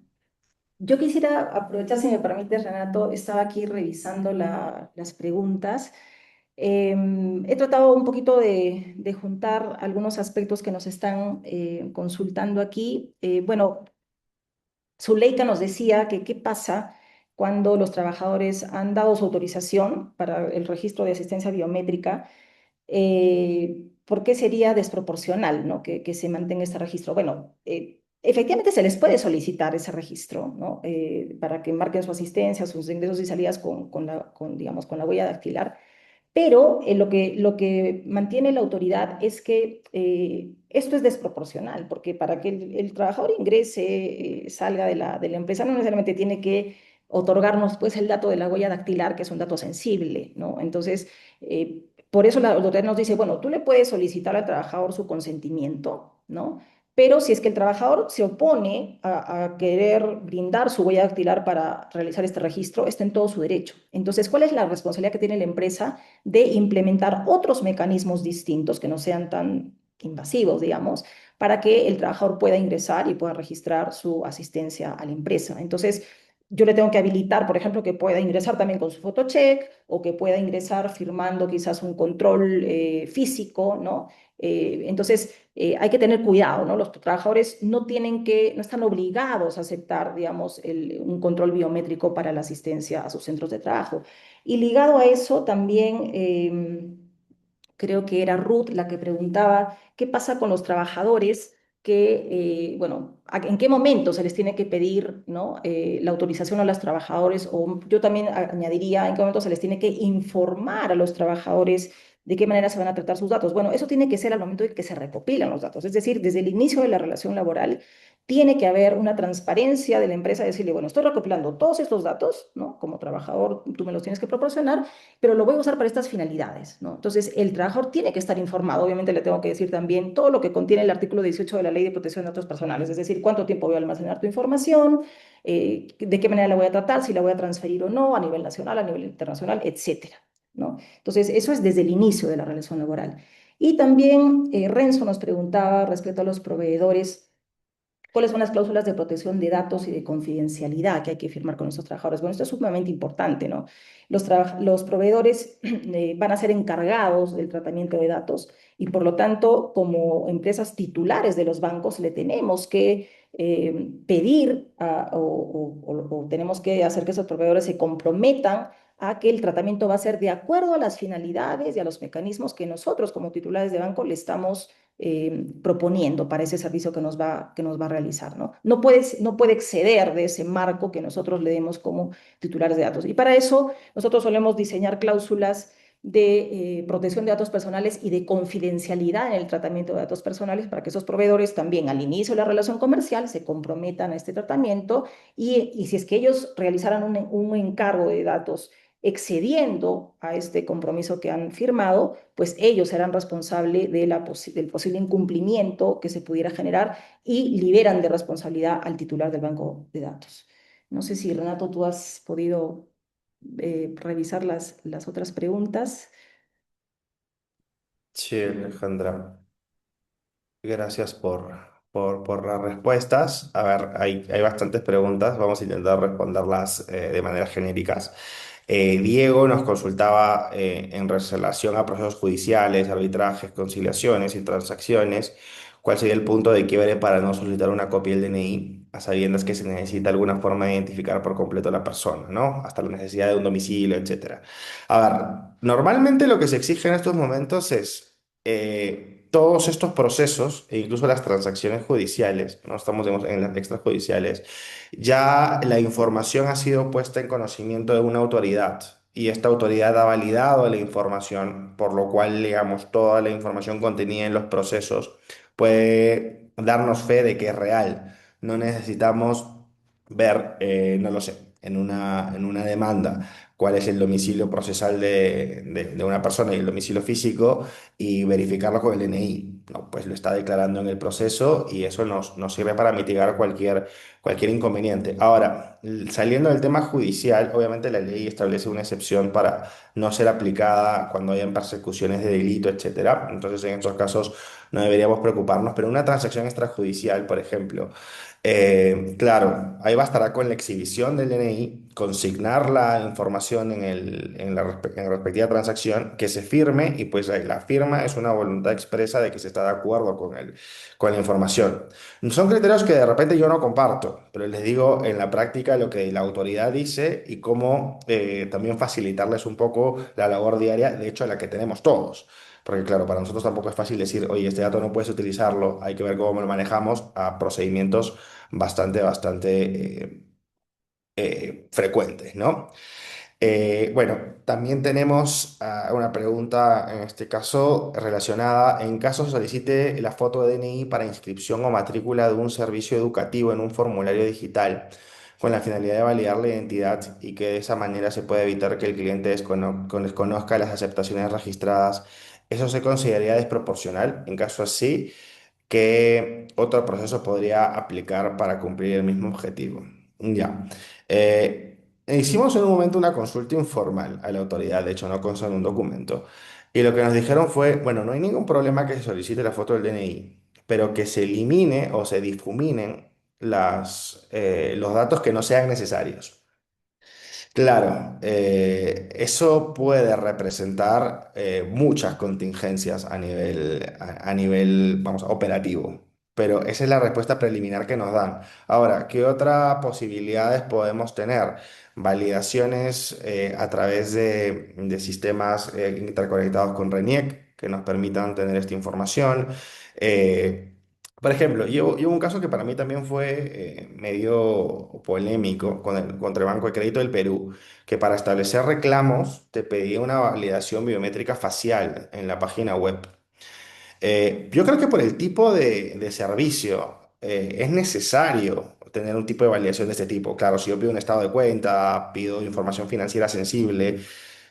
Speaker 2: yo quisiera aprovechar, si me permites, Renato, estaba aquí revisando las preguntas. He tratado un poquito de juntar algunos aspectos que nos están consultando aquí. Bueno, Zuleika nos decía que qué pasa cuando los trabajadores han dado su autorización para el registro de asistencia biométrica, ¿Por qué sería desproporcional, ¿no? que se mantenga este registro? Bueno, efectivamente se les puede solicitar ese registro, ¿no? Para que marquen su asistencia, sus ingresos y salidas digamos, con la huella dactilar, pero lo que mantiene la autoridad es que esto es desproporcional, porque para que el trabajador ingrese, salga de la empresa, no necesariamente tiene que otorgarnos pues el dato de la huella dactilar, que es un dato sensible, ¿no? Entonces, por eso la autoridad nos dice, bueno, tú le puedes solicitar al trabajador su consentimiento, ¿no? Pero si es que el trabajador se opone a querer brindar su huella dactilar para realizar este registro, está en todo su derecho. Entonces, ¿cuál es la responsabilidad que tiene la empresa de implementar otros mecanismos distintos que no sean tan invasivos, digamos, para que el trabajador pueda ingresar y pueda registrar su asistencia a la empresa? Entonces, yo le tengo que habilitar, por ejemplo, que pueda ingresar también con su photocheck o que pueda ingresar firmando quizás un control físico, ¿no? Entonces, hay que tener cuidado, ¿no? Los trabajadores no están obligados a aceptar, digamos, un control biométrico para la asistencia a sus centros de trabajo. Y ligado a eso también, creo que era Ruth la que preguntaba qué pasa con los trabajadores bueno, en qué momento se les tiene que pedir, ¿no? La autorización a los trabajadores, o yo también añadiría en qué momento se les tiene que informar a los trabajadores de qué manera se van a tratar sus datos. Bueno, eso tiene que ser al momento de que se recopilan los datos, es decir, desde el inicio de la relación laboral tiene que haber una transparencia de la empresa, decirle, bueno, estoy recopilando todos estos datos, ¿no? Como trabajador, tú me los tienes que proporcionar, pero lo voy a usar para estas finalidades, ¿no? Entonces, el trabajador tiene que estar informado. Obviamente le tengo que decir también todo lo que contiene el artículo 18 de la Ley de Protección de Datos Personales, es decir, cuánto tiempo voy a almacenar tu información, de qué manera la voy a tratar, si la voy a transferir o no, a nivel nacional, a nivel internacional, etcétera, ¿no? Entonces, eso es desde el inicio de la relación laboral. Y también Renzo nos preguntaba respecto a los proveedores, ¿cuáles son las cláusulas de protección de datos y de confidencialidad que hay que firmar con nuestros trabajadores? Bueno, esto es sumamente importante, ¿no? Los proveedores van a ser encargados del tratamiento de datos y por lo tanto, como empresas titulares de los bancos, le tenemos que pedir o tenemos que hacer que esos proveedores se comprometan a que el tratamiento va a ser de acuerdo a las finalidades y a los mecanismos que nosotros como titulares de banco le estamos proponiendo para ese servicio que nos va a realizar, ¿no? No puede exceder de ese marco que nosotros le demos como titulares de datos. Y para eso nosotros solemos diseñar cláusulas de protección de datos personales y de confidencialidad en el tratamiento de datos personales para que esos proveedores también al inicio de la relación comercial se comprometan a este tratamiento y si es que ellos realizaran un encargo de datos excediendo a este compromiso que han firmado, pues ellos serán responsables del posible incumplimiento que se pudiera generar y liberan de responsabilidad al titular del banco de datos. No sé si, Renato, tú has podido revisar las otras preguntas.
Speaker 3: Sí, Alejandra. Gracias por las respuestas. A ver, hay bastantes preguntas. Vamos a intentar responderlas de manera genéricas. Diego nos consultaba en relación a procesos judiciales, arbitrajes, conciliaciones y transacciones. ¿Cuál sería el punto de quiebre para no solicitar una copia del DNI, a sabiendas que se necesita alguna forma de identificar por completo a la persona, ¿no? Hasta la necesidad de un domicilio, etcétera. A ver, normalmente lo que se exige en estos momentos es todos estos procesos e incluso las transacciones judiciales, no estamos digamos, en las extrajudiciales, ya la información ha sido puesta en conocimiento de una autoridad y esta autoridad ha validado la información, por lo cual, digamos, toda la información contenida en los procesos puede darnos fe de que es real. No necesitamos ver, no lo sé, en una demanda cuál es el domicilio procesal de una persona y el domicilio físico y verificarlo con el DNI. No, pues lo está declarando en el proceso y eso nos sirve para mitigar cualquier inconveniente. Ahora, saliendo del tema judicial, obviamente la ley establece una excepción para no ser aplicada cuando hayan persecuciones de delito, etcétera. Entonces, en estos casos no deberíamos preocuparnos, pero una transacción extrajudicial, por ejemplo, claro, ahí bastará con la exhibición del DNI, consignar la información en la respectiva transacción, que se firme y pues ahí la firma es una voluntad expresa de que se está de acuerdo con la información. Son criterios que de repente yo no comparto, pero les digo, en la práctica explica lo que la autoridad dice y cómo también facilitarles un poco la labor diaria, de hecho, la que tenemos todos. Porque claro, para nosotros tampoco es fácil decir, oye, este dato no puedes utilizarlo, hay que ver cómo lo manejamos a procedimientos bastante frecuentes, ¿no? Bueno, también tenemos una pregunta en este caso relacionada. En caso se solicite la foto de DNI para inscripción o matrícula de un servicio educativo en un formulario digital con la finalidad de validar la identidad y que de esa manera se puede evitar que el cliente desconozca las aceptaciones registradas. ¿Eso se consideraría desproporcional? En caso así, ¿qué otro proceso podría aplicar para cumplir el mismo objetivo? Ya. Hicimos en un momento una consulta informal a la autoridad, de hecho no consta en un documento. Y lo que nos dijeron fue, bueno, no hay ningún problema que se solicite la foto del DNI, pero que se elimine o se difuminen los datos que no sean necesarios. Claro, eso puede representar muchas contingencias a nivel, vamos, operativo, pero esa es la respuesta preliminar que nos dan. Ahora, ¿qué otras posibilidades podemos tener? Validaciones a través de sistemas interconectados con RENIEC que nos permitan tener esta información. Eh, por ejemplo, llevo un caso que para mí también fue medio polémico contra el Banco de Crédito del Perú, que para establecer reclamos te pedía una validación biométrica facial en la página web. Yo creo que por el tipo de servicio es necesario tener un tipo de validación de este tipo. Claro, si yo pido un estado de cuenta, pido información financiera sensible,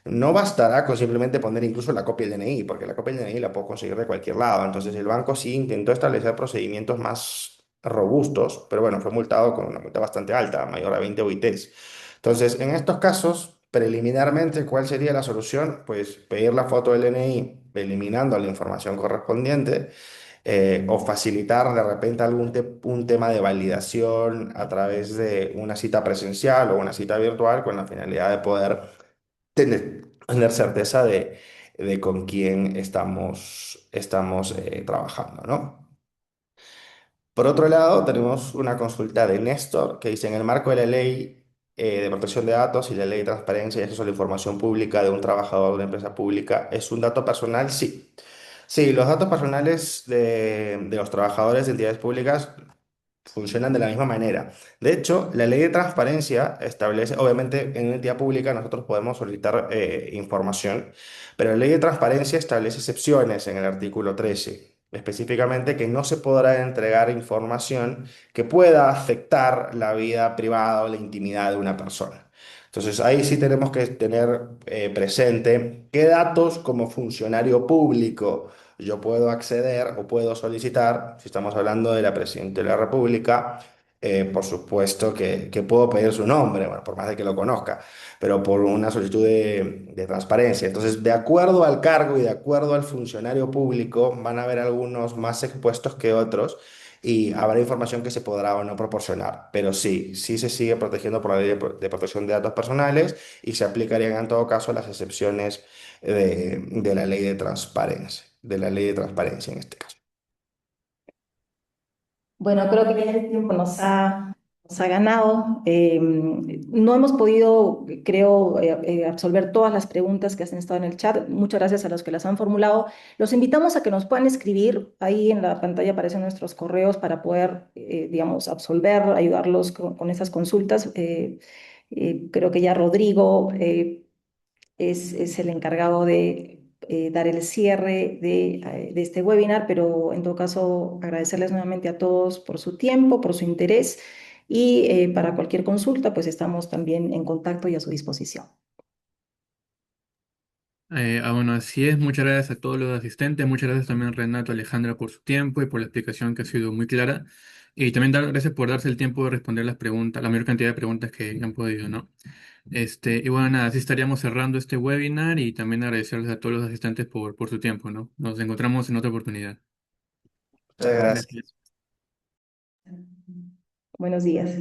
Speaker 3: no bastará con simplemente poner incluso la copia del DNI, porque la copia del DNI la puedo conseguir de cualquier lado. Entonces el banco sí intentó establecer procedimientos más robustos, pero bueno, fue multado con una multa bastante alta, mayor a 20 OITs. Entonces, en estos casos, preliminarmente, ¿cuál sería la solución? Pues pedir la foto del DNI eliminando la información correspondiente o facilitar de repente un tema de validación a través de una cita presencial o una cita virtual con la finalidad de poder tener certeza de con quién estamos trabajando, ¿no? Por otro lado, tenemos una consulta de Néstor que dice, en el marco de la ley de protección de datos y la ley de transparencia y acceso a la información pública de un trabajador de una empresa pública, ¿es un dato personal? Sí. Sí, los datos personales de los trabajadores de entidades públicas funcionan de la misma manera. De hecho, la ley de transparencia establece, obviamente en una entidad pública nosotros podemos solicitar información, pero la ley de transparencia establece excepciones en el artículo 13, específicamente que no se podrá entregar información que pueda afectar la vida privada o la intimidad de una persona. Entonces ahí sí tenemos que tener presente qué datos como funcionario público yo puedo acceder o puedo solicitar, si estamos hablando de la Presidenta de la República, por supuesto que puedo pedir su nombre, bueno, por más de que lo conozca, pero por una solicitud de transparencia. Entonces, de acuerdo al cargo y de acuerdo al funcionario público, van a haber algunos más expuestos que otros y habrá información que se podrá o no proporcionar. Pero sí, sí se sigue protegiendo por la ley de protección de datos personales y se aplicarían en todo caso las excepciones de la ley de la ley de transparencia en este caso.
Speaker 2: Bueno, creo que ya el tiempo nos ha ganado. No hemos podido, creo, absolver todas las preguntas que han estado en el chat. Muchas gracias a los que las han formulado. Los invitamos a que nos puedan escribir. Ahí en la pantalla aparecen nuestros correos para poder, digamos, absolver, ayudarlos con esas consultas. Creo que ya Rodrigo es el encargado de dar el cierre de este webinar, pero en todo caso agradecerles nuevamente a todos por su tiempo, por su interés y para cualquier consulta, pues estamos también en contacto y a su disposición.
Speaker 1: Bueno, así es. Muchas gracias a todos los asistentes. Muchas gracias también Renato, Alejandra por su tiempo y por la explicación que ha sido muy clara. Y también dar gracias por darse el tiempo de responder las preguntas, la mayor cantidad de preguntas que han podido, ¿no? Y bueno, nada, así estaríamos cerrando este webinar y también agradecerles a todos los asistentes por su tiempo, ¿no? Nos encontramos en otra oportunidad.
Speaker 3: Muchas gracias.
Speaker 1: Gracias.
Speaker 2: Buenos días.